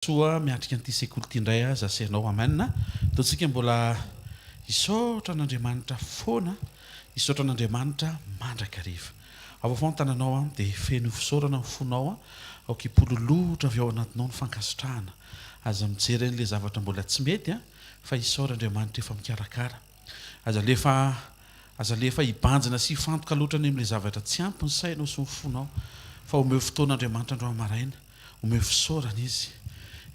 Soa miatrika an'ity sekoly ity indray aza asenao amin'ny ataontsika mbola isaotra an'Andriamanitra foana, isaotra an'Andriamanitra mandrakariva. Ao foana tananao dia feno fisaorana ny fonao aoka hipololotra avy ao anatinao ny fankasitrahana. Aza mijery an'ilay zavatra mbola tsy mety fa isaora Andriamanitra efa mikarakara. Aza lefa hibanjina sy hifantoka loatra any amin'ilay zavatra tsy ampy ny sainao sy ny fonao fa omeo fotoan'Andriamanitra androany maraina, omeo fisaorana izy.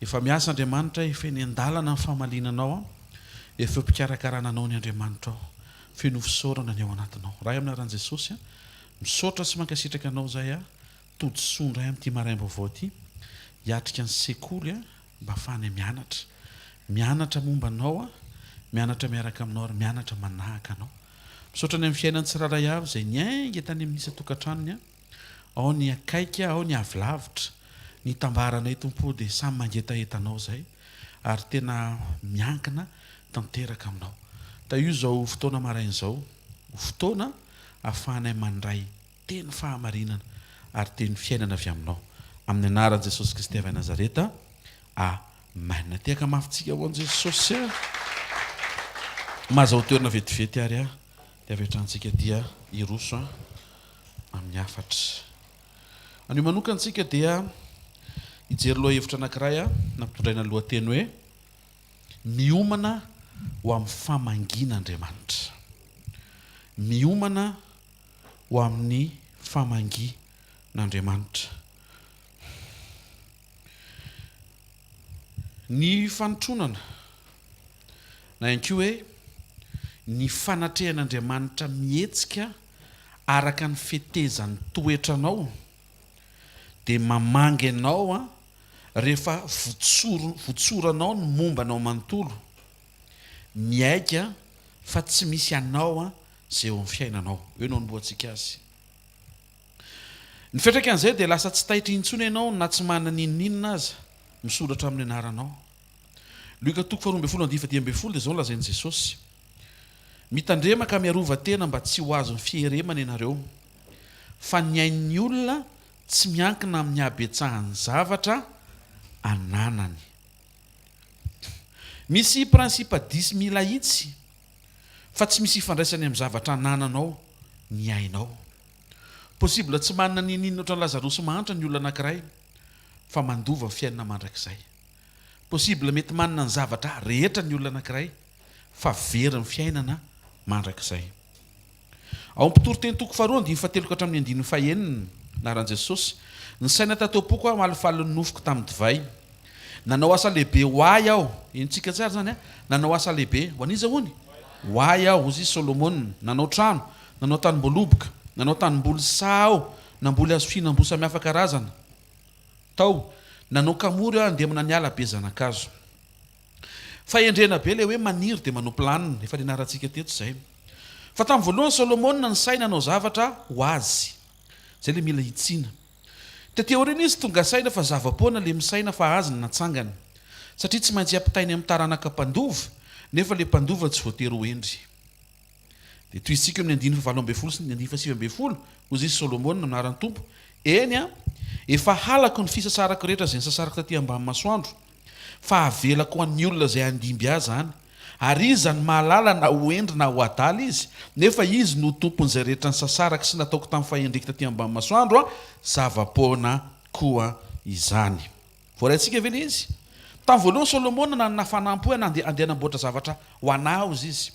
Efa miasa Andriamanitra efa eny an-dalana ny famalinanao, efa mpikarakarana anao ny Andriamanitra ao, feno fisaorana ny ao anatinao. Raha amin'ny anaran'i Jesosy misaotra sy mankasitraka anao zay todi-soa indray amin'ity maraim-baovao ity, hiatrika ny sekoly mba ahafahany mianatra momba anao, mianatra miaraka aminao ary mianatra manahaka anao. Misaotra ny amin'ny fiainany tsirairay avy izay niainga tany amin'ny isa-tokantranony, ao ny akaika, ao ny avy lavitra, ny tambaranay tompo dia samy mangetahetanao zay ary tena miankina tanteraka aminao. Da io zao fotoana maraina zao, fotoana ahafahanay mandray teny fahamarinana ary teny fiainana avy aminao. Amin'ny anaran'i Jesosy Kristy avy Nazareta, amen. Tiaka mafitsika ho an'i Jesosy. Mahazo toerana vetivety ary dia avy-etrantsika dia iroso amin'ny hafatra. Anio manokantsika dia hijery loha hevitra anankiray nampitondraina ny lohateny hoe miomana ho amin'ny famangian'Andriamanitra. Miomana ho amin'ny famangian'Andriamanitra. Ny fanotronana na ihany koa hoe ny fanatrehan'Andriamanitra mihetsika araka ny fetezan'ny toetranao dia mamangy anao rehefa votsoranao ny mombanao manontolo, miaika fa tsy misy anao izay eo amin'ny fiainanao. Eo no nomboantsika azy. Ny fetraka an'izay dia lasa tsy taitra intsony ianao na tsy manana n'inon'inona aza misoratra amin'ny anaranao. Luka 4:12 dia zao lazain'i Jesosy: mitandremaka miarova tena mba tsy ho azon'ny fieremana ianareo, fa ny ain'ny olona tsy miankina amin'ny habetsahany zavatra ananany. Misy prinsipa 10,000 itsy fa tsy misy ifandraisany amin'ny zavatra anananao ny ainao. Possible tsy manana n'inon'inona ohatran'ny Lazarosy mahantra ny olona anankiray fa mandova fiainana mandrakizay. Possible mety manana ny zavatra rehetra ny olona anankiray fa very ny fiainana mandrakizay. Ao am-pitoro teny toko 2:7-9 naran'i Jesosy: ny saina tatoapoko malifaly nofoko tamin'ny divay, nanao asa lehibe ho ahy aho. Entsika tsara zany nanao asa lehibe ho an'iza hony? Ho ahy aho, ozy Solomon. Nanao trano, nanao tanimboaloboka, nanao tanimboly sao, namboly hazo fihinam-bo samihafa karazana tao, nanao kamory andemina ny ala be zanakazo. Fa endrena be le hoe maniry dia manao planina, efa nianarantsika teto izay. Fa tamin'ny voalohany Solomona ny saina nanao zavatra ho azy. Zay le mila hitsiana. Teteo reny izy tonga saina fa zavapoana le misaina fa azy ny natsangany, satria tsy maintsy ampitainy amin'ny taranaka mpandova, nefa le mpandova tsy voatery ho endry. Dia toy isika amin'ny 9:7 sy 9:7 hozy izy Solomona anaran'ny Tompo: eny efa halako ny fisasarako rehetra izay nisasarako taty ambany masoandro, fa avelako ho an'ny olona izay andimby azy any, ary izy zany mahalala na ho endry na ho adaly izy, nefa izy no tompon'izay rehetra ny sasaraka sy nataoko tamin'ny fahendrika taty ambany masoandro, zavapoana koa izany. Voaraintsika ve izy? Tamin'ny voalohany Solomona nanana fanampy hoe andeha hanamboatra zavatra ho anahy hozy izy.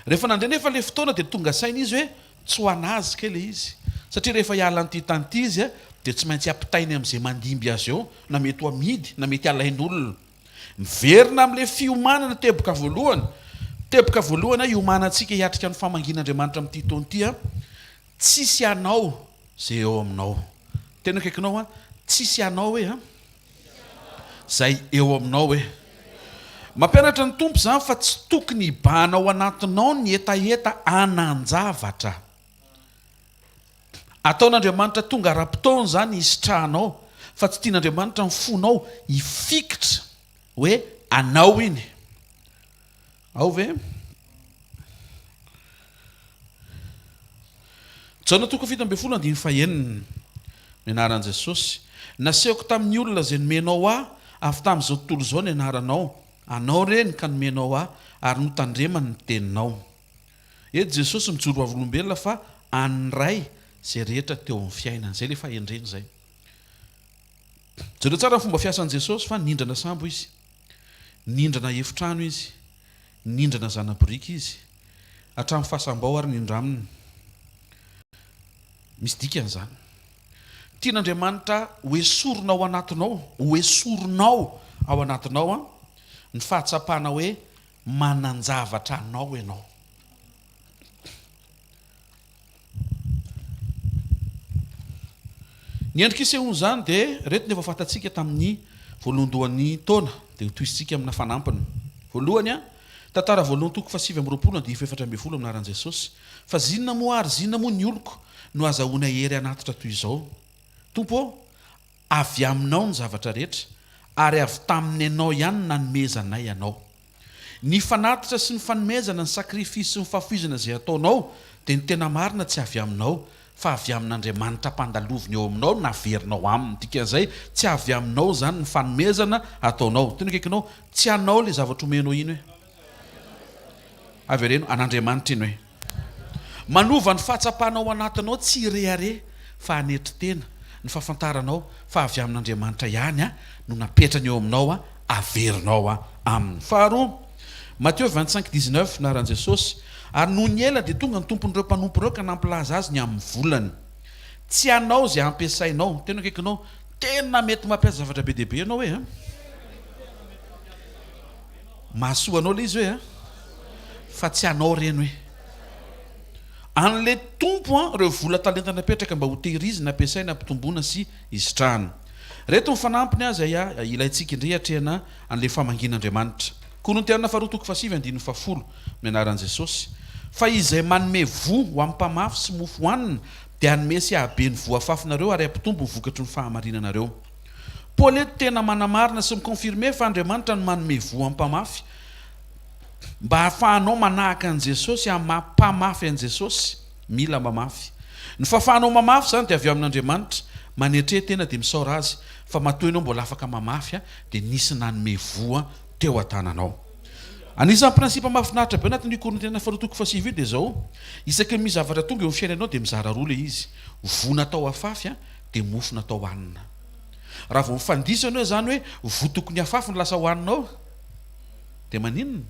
Rehefa nandray nefa le fotoana dia tonga saina izy hoe tsy ho anazy kely izy, satria rehefa hiala n'ity tany ity izy dia tsy maintsy ampitainy amin'izay mandimby azy eo, na mety ho amidy na mety alain'olona. Miverina amin'ilay fiomanana teboka voalohany iomanantsika hiatrika ny famangian'Andriamanitra amin'ity taona ity tsisy anao izay eo aminao. Tena akaikinao tsisy anao hoe zay eo aminao hoe. Mampianatra ny Tompo zany fa tsy tokony hibanao anatinao ny etaeta anan-javatra. Ataon'Andriamanitra tonga ara-potoana zany hisitrahanao, fa tsy tian'Andriamanitra ny fonao hifikitra hoe anao iny. Ao ve? Jaona 5:9 ny anaran'i Jesosy: nasehoko tamin'ny olona izay nomenao avy tamin'izao tontolo izao ny anaranao, anao reny ka nomenao ahy ary notandremany ny teninao. Eto Jesosy mijoro ho avolombelona fa anyray zay rehetra teo amin'ny fiainana. Zay le fahendreny zay. Jereo tsara ny fomba fiasan'i Jesosy fa nindrana sambo izy, nindrana efitrano izy, nindrana zana-biriky izy, hatramin'ny fahasambo ary nindra aminy. Misy dikan'izany. Tian'Andriamanitra hoesorona ao anatinao, hoesoronao ao anatinao ny fahatsapana hoe mananjavatra anao ianao. Ny endrik'isehoany zany dia reto ny efa fantatsika tamin'ny voalohandohan'ny taona dia hotoisitsika amina fanampiny. Voalohany tantara voalohany toko 7:24 aminaran'i Jesosy. Fa zinona moa ary zinona moa ny oloko no azahoana hery anatitra toy izao? Tompo, avy aminao ny zavatra rehetra ary avy taminy ianao ihany nanomezanay ianao. Ny fanatitra sy ny fanomezana, ny sakrifisy sy ny fahafoizana izay ataonao dia ny tena marina tsy avy aminao fa avy amin'Andriamanitra mpandaloviny eo aminao naverinao aminy. Dikan'izay tsy avy aminao zany ny fanomezana ataonao. Tena kaikinao tsy anao le zavatra omenao iny hoe avy reno an'Andriamanitra iny hoe manova ny fahatsapanao anatinao tsy rehare fa hanetry tena ny fahafantaranao fa avy amin'Andriamanitra ihany no napetrany eo aminao averinao aminy. Faharoa, Matthieu 25:19 naran'i Jesosy, ary noho ny ela dia tonga ny tompon'ireo mpanompo ireo ka nampilaza azy ny amin'ny volany. Tsy anao zay ampiasainao. Tena kaikinao tena mety mampiasa zavatra be dehibe ianao hoe mahasoa anao le izy hoe fa tsy anao reny hoe an'le tompo ireo vola talenta napetraka mba ho tehirizina ampiasaina ampitomboana sy isitrahana. Reto ny fanampiny azy ilayntsika indray hatrehana an'le famangian'Andriamanitra. Korintiana faharoa toko 7:10 mianaran'i Jesosy. Fa izay manome vo ho amin'ny mpamafy sy mofo hohanina dia hanome sy hahabe ny voafafinareo ary hampitombo ny vokatry ny fahamarinanareo. Paoly eto tena manamarina sy mikonfirme fa Andriamanitra no manome vo amin'ny mpamafy mba hahafahanao manahaka an'i Jesosy amin'ny mampamafy an'i Jesosy. Mila mamafy. Ny fahafahanao mamafy zany dia avy amin'Andriamanitra. Manetre tena dia misaora azy fa matoa ianao mbola afaka mamafy dia nisy nanome vo teo an-tananao. Anisan'ny prinsipa mahafinaritra be anatin'ny Korintiana faharoa toko 7 dia zao, isaky ny zavatra tonga eo amin'ny fiainanao dia mizara roa le izy. Vo natao afafy dia mofo natao hohanina. Raha vao mifandisa ianao zany hoe vo tokony afafy no lasa hohaninao dia maninona?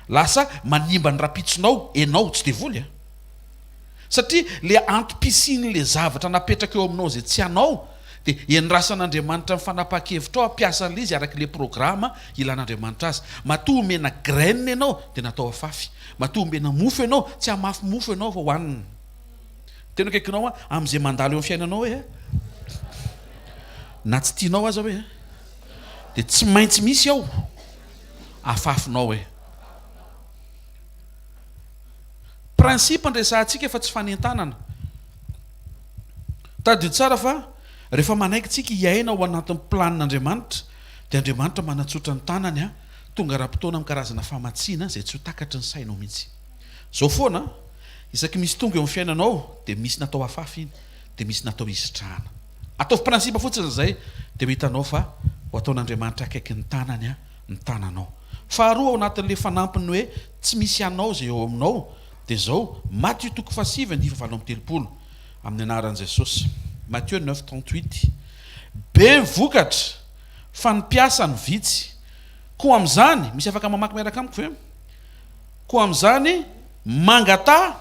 Lasa manimba ny rapitsonao enao tsy dia voly satria le antom-pisiny le zavatra napetraka eo aminao zay tsy anao dia enrasan'Andriamanitra ny fanapa-kevitra ao ampiasa an'le izy araka le programa ilan'Andriamanitra azy. Matoa omena graine ianao dia natao afafy. Matoa omena mofo ianao tsy hamafy mofo ianao fa hohanina. Tena kaikinao amin'izay mandalo eo amin'ny fiainanao hoe na tsy tianao aza hoe dia tsy maintsy misy ao afafinao hoe. Prinsipa andresantsika fa tsy fanentanana. Tadio tsara fa rehefa manaiky tsika hiaina ao anatin'ny planin'Andriamanitra dia Andriamanitra manatsotra ny tanany tonga raha-potoana amin'ny karazana famatsiana zay tsy ho takatry ny sainao mihitsy. Zao foana isaky misy tonga eo amin'ny fiainanao dia misy natao afafy iny dia misy natao isitrahana. Ataovy prinsipa fotsiny zay dia hitanao fa ho ataon'Andriamanitra akaiky ny tanany ny tananao. Faharoa ao anatin'le fanampiny hoe tsy misy anao zay eo aminao dia zao Matthieu toko 7:7 amin'ny anaran'i Jesosy. Matthieu 9:38. Be mivokatra fa ny mpiasa ny vitsy. Koa amin'izany misy afaka mamaky miaraka amiko ve? Koa amin'izany mangata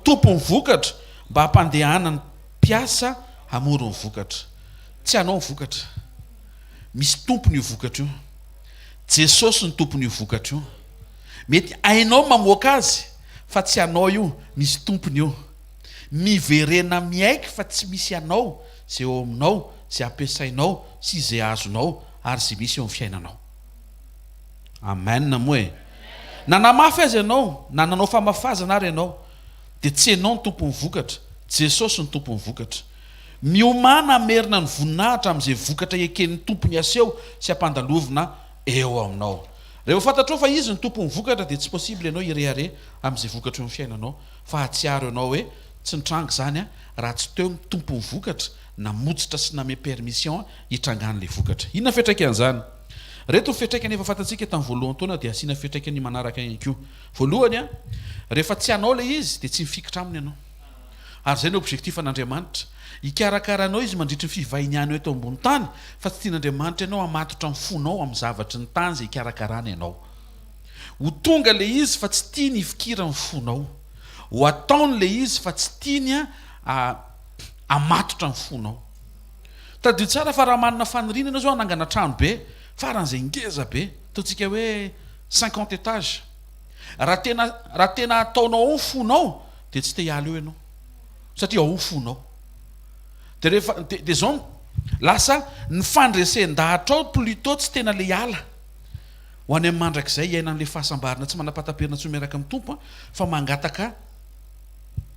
tompo mivokatra mba hampandehana ny mpiasa hamoro ny vokatra. Tsy anao ny vokatra. Misy tompony io vokatra io. Jesosy ny tompony io vokatra io. Mety ainao mamoaka azy fa tsy anao io, misy tompony io. Miverena miaiky fa tsy misy anao zay eo aminao, zay ampiasainao sy zay azonao ary zay misy eo amin'ny fiainanao. Amen moe. Na namafy azy ianao, na nanao famafazana ary ianao dia tsy ianao ny tompony vokatra, Jesosy ny tompony vokatra. Miomana merina ny voninahitra amin'izay vokatra eken'ny tompony aseho sy ampandalovina eo aminao. Rehefa fantatrao fa izy ny tompony vokatra dia tsy possible ianao irehare amin'izay vokatra eo amin'ny fiainanao fa hatsiaro ianao hoe tsy nitrangy zany a raha tsy teo mitompo ny vokatra namotsitra sy name permission hitrangan'le vokatra. Inona fitraikany reto fitraikany efa fantatsika tamin'ny voalohany taona dia asiana fitraikany manaraka ihany koa. Voalohany a rehefa tsy hanao le izy dia tsy mifikitra aminy ianao, ary zay ny objectif an'Andriamanitra hikarakaranao izy mandritra ny fivahiniany eto ambony tany, fa tsy tian'Andriamanitra ianao hamatotra ny fonao amin'ny zavatry ny tany zay hikarakarana ianao. Ho tonga le izy fa tsy tiany hifikira ny fonao, ho ataony le izy fa tsy tiany amatotra ny fonao. Tadio tsara fa raha manana faniriana ianao zao anangana trano be faran'izay ngeza be, ataontsika hoe 50 étage, raha tena ataonao ao ny fonao dia tsy te hiala eo ianao satria ao ny fonao. Dia zao lasa ny fandresen-dahatra ao plutôt tsy tena le hiala ho any amin'ny mandrakizay iaina n'le fahasambarana tsy manapataperina tsy miaraka amin'ny tompo fa mangataka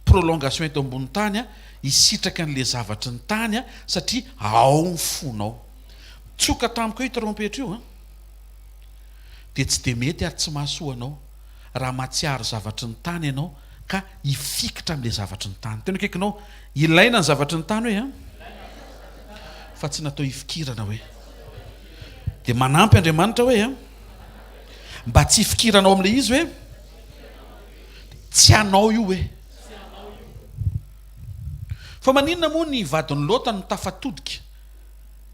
prolongation eto ambony tany hisitraka n'le zavatry ny tany satria ao ny fonao. Tsoka tamiko io trompetra io dia tsy de mety ary tsy mahasoanao raha matsiaro zavatry ny tany ianao ka hifikitra amin'le zavatry ny tany. Tena akaikinao ilaina ny zavatry ny tany hoe fa tsy natao hifikirana hoe. Dia manampy Andriamanitra hoe mba tsy hifikiranao amin'le izy hoe tsy hanao io hoe. Fa maninona moa ny vadin'ny Lota no tafatodika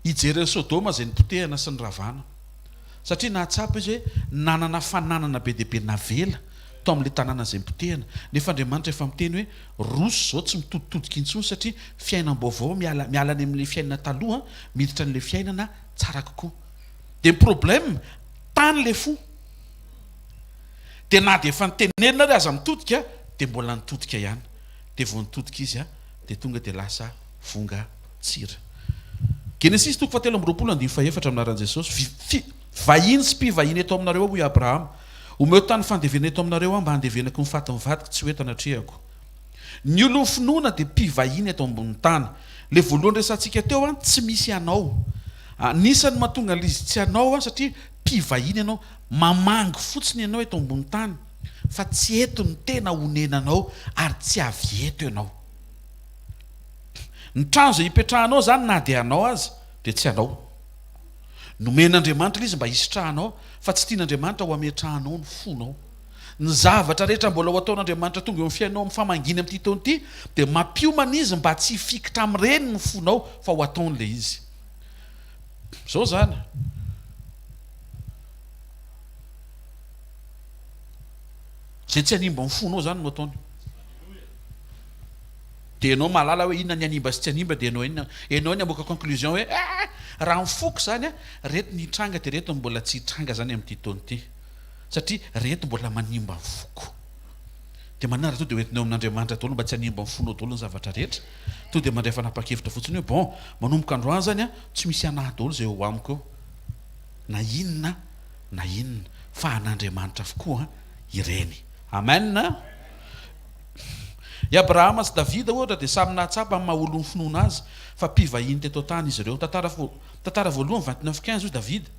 hijery Sodoma zay nipotehana sy ny ravana, satria nahatsapa izy hoe nanana fananana be deaibe navela tao amin'le tanàna zay nipotehana. Nefa Andriamanitra efa miteny hoe roso zao tsy mitoditodika intsony satria fiainam-baovao miala any amin'le fiainana taloha miditra n'le fiainana tsara kokoa. Dia ny problème tany le fo, dia na dia efa nitenenina re aza mitodika dia mbola nitodika ihany, dia vao nitodika izy dia tonga dia lasa vonga tsira. Genesis 7:24 aminaran'i Jesosy, vahiny sy mpivahiny eto aminareo hoy Abrahama, omeo tany fandevena eto aminareo mba handevenako ny faty mivadika tsy hoe tanatrehako. Ny olo ny finoana dia mpivahiny eto ambony tany. Le voalohany resantsika teo tsy misy anao, nisany mahatonga l'izy tsy anao satria mpivahiny ianao, mamangy fotsiny ianao eto ambony tany fa tsy eto ny tena honenanao ary tsy avy eto ianao. Ny trano zay hipetrahanao zany na dia anao azy dia tsy anao. Nomen'Andriamanitra izy mba hisitrahanao fa tsy tian'Andriamanitra ho ametrahanao ny fonao. Ny zavatra rehetra mbola ho ataon'Andriamanitra tonga eo amin'ny fiainao amin'ny famanginy amin'ity taona ity dia mampiomana izy mba tsy hifikitra amin'ireny ny fonao fa ho ataon'le izy. Zao zany. Zay tsy hanimba ny fonao zany no ataony. Dia ianao mahalala hoe inona ny hanimba sy tsy hanimba dia ianao ny amoaka conclusion hoe raha mifoko zany reto ny hitranga dia reto mbola tsy hitranga zany amin'ity taona ity satria reto mbola manimba ny foko. Dia manara to dia hoentinao amin'Andriamanitra daholo mba tsy hanimba ny fonao daholo ny zavatra rehetra. To dia mandray fanapa-kevitra fotsiny hoe bon, manomboka androany zany tsy misy anahy daholo zay ho amiko eo na inona fa an'Andriamanitra avokoa ireny. Amen. I Abrahama sy Davida ohatra dia samy nahatsapa amin'ny maha olo ny finoana azy fa mpivahiny teto tany izy ireo. Tantara voalohany 29:15 io Davida,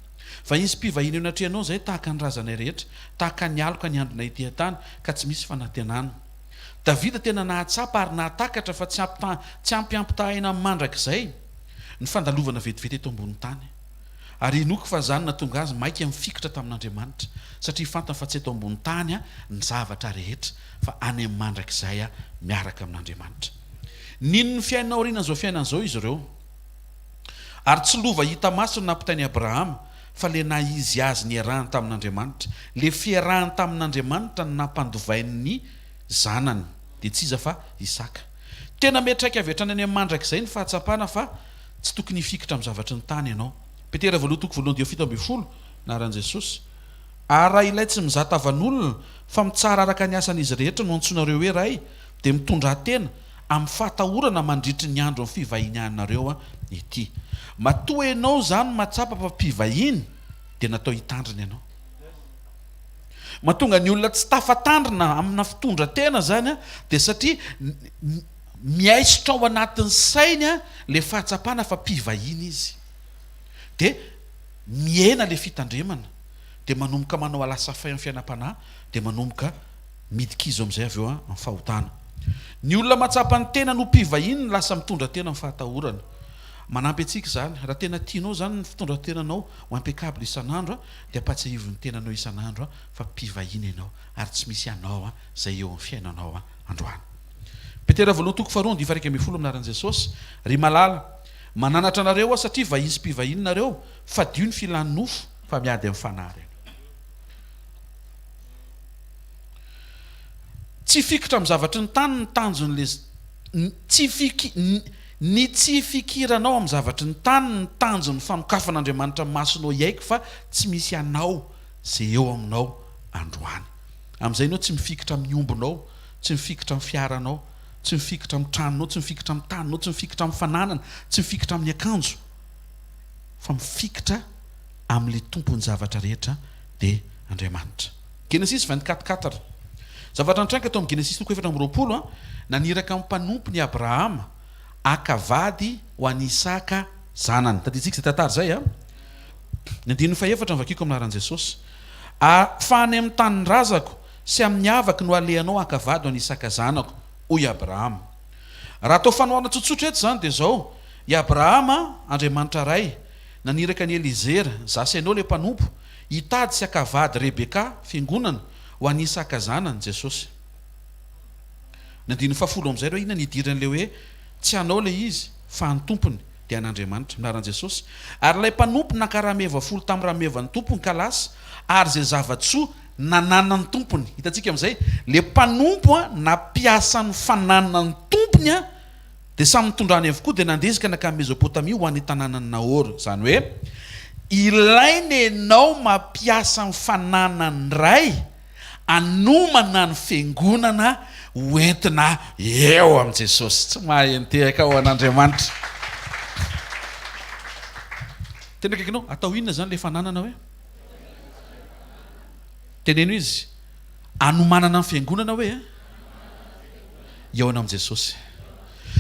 fa izy mpivahiny eo natrehanao zay tahaka ny razanay rehetra, tahaka ny aloka ny andronay ity tany ka tsy misy fanantenana. Davida tena nahatsapa ary nahatakatra fa tsy ampiampitahina amin'ny mandrakizay ny fandalovana vetivety eto ambony tany. Ary inoky fa zany natonga azy maika mifikitra tamin'Andriamanitra satria fantany fa tsy eto ambony tany ny zavatra rehetra fa any amin'ny mandrakizay miaraka amin'Andriamanitra. Nino ny fiainana aoriana zao fiainana zao izy ireo, ary tsy lova hita masony nampitainy Abrahama fa le na izy azy ny iarahany tamin'Andriamanitra, le fiarahany tamin'Andriamanitra ny nampandovainy ny zanany dia tsy iza fa Isaka. Tena metraika avy hatrany any amin'ny mandrakizay ny fahatsapana fa tsy tokony hifikitra amin'ny zavatry ny tany ianao. Petera 2:7 naran'i Jesosy, ary raha ilay tsy mizata avan'olona fa mitsara araka ny asan'izy rehetra no antsonareo hoe ray dia mitondra tena amin'ny fahatahorana mandritry ny andro amin'ny fivahinianareo ity. Matoa ianao zany matsapa fa mpivahiny dia natao hitandrina ianao. Mahatonga ny olona tsy tafatandrina amina fitondra tena zany dia satria miaisotra ao anatin'ny sainy le fahatsapana fa mpivahiny izy, dia miena le fitandremana, dia manomboka manao alasa fay amin'ny fiainam-panahy, dia manomboka midika izy amin'izay avy eo amin'ny fahotana. Ny olona matsapany tena no mpivahiny lasa mitondra tena amin'ny fahatahorana. Manampy antsika zany, raha tena tianao zany ny fitondran-tenanao ho impeccable isan'andro dia apatsahivon'ny tenanao isan'andro fa mpivahiny ianao ary tsy misy anao zay eo amin'ny fiainanao androany. Petera voalohany toko faharoa ny farika ambin'ny folo aminaran'i Jesosy. Ry malala, mananatra anareo satria vahiny sy mpivahiny nareo fa dio ny filany nofo fa miady amin'ny fanahy. Tsy fikitra amin'ny zavatry ny tany ny tanjon'le ny tsy fikiranao amin'ny zavatry ny tany ny tanjon'ny famokafan'Andriamanitra masonao iaiky fa tsy misy anao zay eo aminao androany. Amin'izay ianao tsy mifikitra amin'ny ombonao, tsy mifikitra amin'ny fiaranao, tsy mifikitra amin'ny tranonao, tsy mifikitra amin'ny taninao, tsy mifikitra amin'ny fananana, tsy mifikitra amin'ny akanjo, fa mifikitra amin'le tompony zavatra rehetra dia Andriamanitra. Genesis 24:4. Zavatra nitraika atao amin'ny Genesis 4:20 naniraka amin'ny mpanompo ny Abrahama akavady ho an'i Isaka zanany. Taditsika zay tantara zay ny 14 vakiko aminaran'i Jesosy. Fa any amin'ny tany razako sy amin'ny avaky no alehanao akavady ho an'i Isaka zanako, hoy Abrahama. Raha atao fanohana tsotsotra eto zany dia zao: i Abrahama Andriamanitra ray naniraka ny Elizera zasainao le mpanompo hitady sy akavady Rebeka fiangonana ho an'i Isaka zanany Jesosy. Ny 15 amin'izay reo inona nidiran'le hoe tsy anao le izy fa ny tompony dia an'Andriamanitra minaran'i Jesosy. Ary ilay mpanompo nakarameva folo tamin'ny rameva ny tompony ka lasa ary zay zavatsoa nanana ny tompony. Hitantsika amin'izay le mpanompo nampiasa ny fananana ny tompony dia samy mitondrany avokoa dia nandesika nakamy Mesopotamia ho an'ny tanànany Nahor. Zany hoe ilaina ianao mampiasa ny fananany ray anomana ny fiangonana hoentina eo amin'i Jesosy. Tsy mahay nitehaka ao an'Andriamanitra. Tena kaikinao atao inona zany le fananana hoe? Teneno izy anomanana ny fiangonana hoe eo amin'i Jesosy.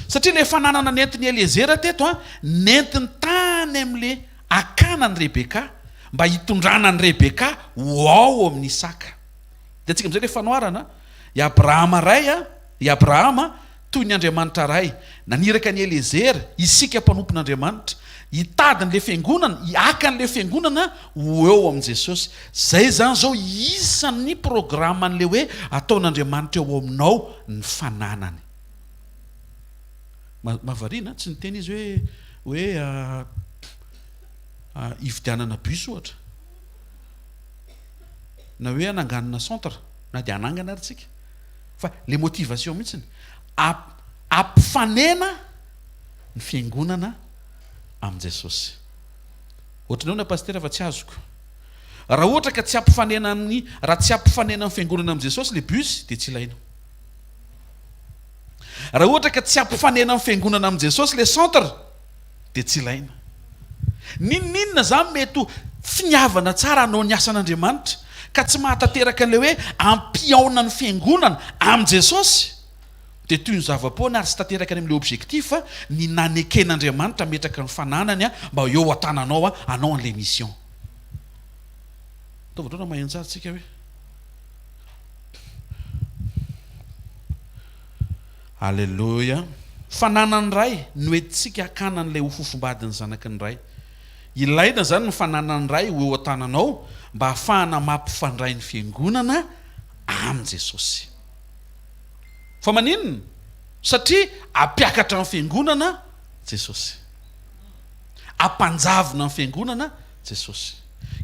Satria le fananana nentiny Elizera teto nentiny tany amin'le akanany Rebeka mba hitondrana ny Rebeka ho ao amin'ny Isaka. Dia antsika amin'izay le fanoarana i Abrahama ray i Abrahama toy ny Andriamanitra ray naniraka ny Elizera isika mpanompon'Andriamanitra hitady n'le fiangonana hiaka n'le fiangonana ho eo amin'i Jesosy. Zay zany zao isan'ny programan'le hoe ataon'Andriamanitra eo aminao ny fananany. Mahavariana tsy niteny izy hoe hividianana bus ohatra na hoe ananganana centre na dia anangana ary tsika fa le motivation mihitsiny ampifanena ny fiangonana amin'i Jesosy. Ohatranao na pastera fa tsy azoko. Raha ohatra ka tsy ampifanena raha tsy ampifanena ny fiangonana amin'i Jesosy le bus dia tsy ilaina. Raha ohatra ka tsy ampifanena ny fiangonana amin'i Jesosy le centre dia tsy ilaina. Ninona zany mety finiavana tsara anao ny asan'Andriamanitra ka tsy mahatanteraka an'le hoe ampiaona ny fiangonana amin'i Jesosy dia toy ny zava-poana ary tsy tanteraka any amin'le objectif ny naneken'Andriamanitra metraka ny fananany mba eo an-tananao anao an'le mission. Taovanao na mahentsara tsika hoe Alleluia. Fananany ray no entintsika hakana an'ilay ho fofombadiny zanaky ny ray. Ilaina zany ny fananany ray ho eo an-tananao mba hahafahana mampifandray ny fiangonana amin'i Jesosy. Fa maninona? Satria ampiakatra ny fiangonana Jesosy, ampanjavona ny fiangonana Jesosy.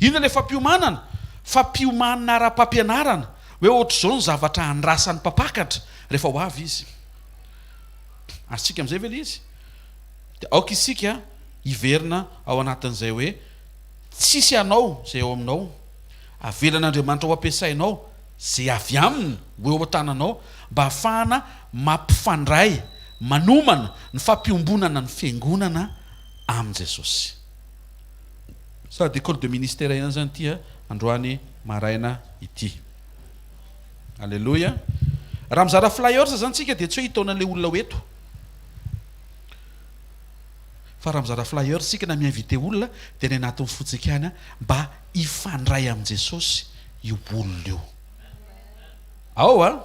Inona le fampiomanana? Fampiomanana ara-pampianarana hoe ohatr'izao ny zavatra andrasan'ny mpapakatra rehefa ho avy izy. Asika amin'izay ve le izy? Dia aoka isika hiverina ao anatin'izay hoe tsisy anao zay eo aminao, avelan'Andriamanitra ho ampiasainao zay avy aminy ho eo an-tananao mba hahafahana mampifandray manomana ny fampiombonana ny fiangonana amin'i Jesosy. Sady école de ministère ihany zany ity androany maraina ity. Alléluia. Raha mizara flyers zany tsika dia tsy hoe hitaonan'ilay olona hoeto. Fa raha mizara flyers tsika na miinvité olona dia ny anatin'ny fotsikana mba hifandray amin'i Jesosy io olona io. Ao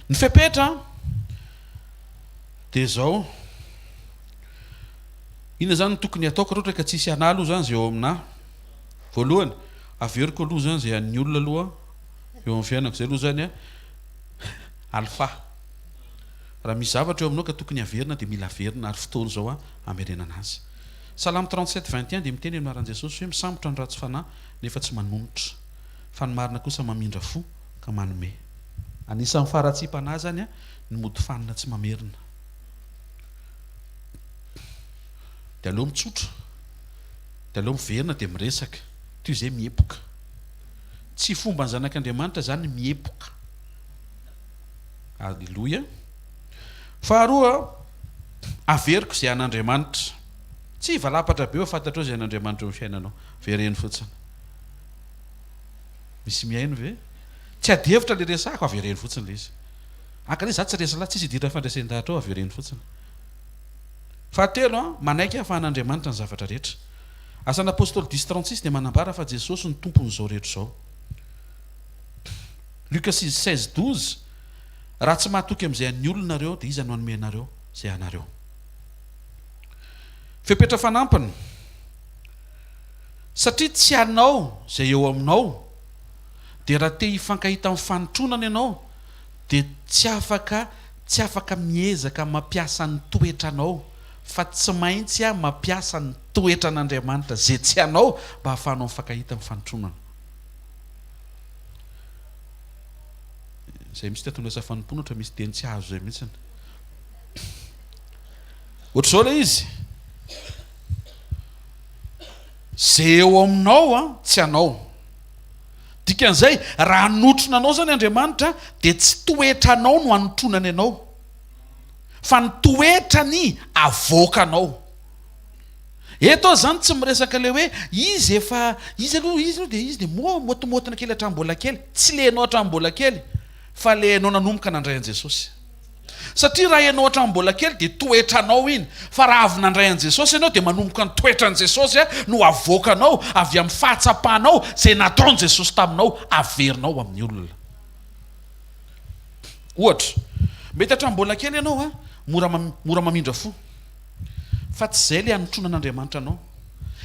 ny fepetra dia zao ina zany no tokony ataoko raha ohatra ka tsisy anahy aloha zany zay eo aminahy voalohany averiko aloha zany zay an'ny olona aloha eo amin'ny fiainako zay aloha zany a alpha raha misy zavatra eo aminao ka tokony averina dia mila averina ary fotoana zao a amerenana azy. Salamo 37:21 dia miteny anaran'i Jesosy hoe misambotra ny ratsy fanahy nefa tsy manonotra fa ny marina kosa mamindra fo ka manome. Anisan'ny faharatsiam-panahy zany a ny mody fanina tsy mamerina. Dia aleo mitsotra, dia aleo miverina dia miresaka toy izay miepoka. Tsy fomba ny zanak'Andriamanitra zany miepoka. Alleluia. Faharoa, averiko izay an'Andriamanitra. Tsy valapatra be fantatra izay an'Andriamanitra eo amin'ny fiainanao, vereny fotsiny. Misy miaino ve? Tsy adihevitra le resako, avereny fotsiny le izy. Anka za tsy resa lahy, tsisy idira fandraisan-dahatra ao, avereny fotsiny. Fahatelo, manaiky ahafahan'Andriamanitra ny zavatra rehetra. Asan'ny apôstôly 10:36 dia manambara fa Jesosy ny tompon'izao rehetra izao. Lukas 16:12 raha tsy mahatoky amin'izay an'ny olonareo dia iza no hanome anareo izay anareo. Fepetra fanampiny, satria tsy anao izay eo aminao dia raha te hifankahita amin'ny fanotronana ianao dia tsy afaka miezaka mampiasa ny toetranao fa tsy maintsy mampiasa ny toetra an'Andriamanitra zay tsy anao mba hahafahanao mifankahita amin'ny fanotronana. Zay misy tetonasa fanompoana ohatra misy teny tsy azo zay mihitsiny. Ohatr'izao ilay izy, zay eo aminao tsy anao. Dikan'izay raha anotrona anao zany Andriamanitra dia tsy toetranao no anotronany anao fa ny toetrany avoakanao. Eto zany tsy miresaka le hoe izy aloha dia moatomotona kely hatrambola kely, tsy le hainao hatrambola kely fa le hainao nanomboka nandray an' Jesosy. Satria raha hainao hatrambola kely dia toetranao iny, fa raha avy nandray an' Jesosy ianao dia manomboka ny toetran' Jesosy no avoakanao avy amin'ny fahatsapanao zay nataon' Jesosy taminao averinao amin'ny olona. Ohatra, mety hatrambola kely ianao mora mamindra fo, fa tsy izay le anotrona an'Andriamanitra anao.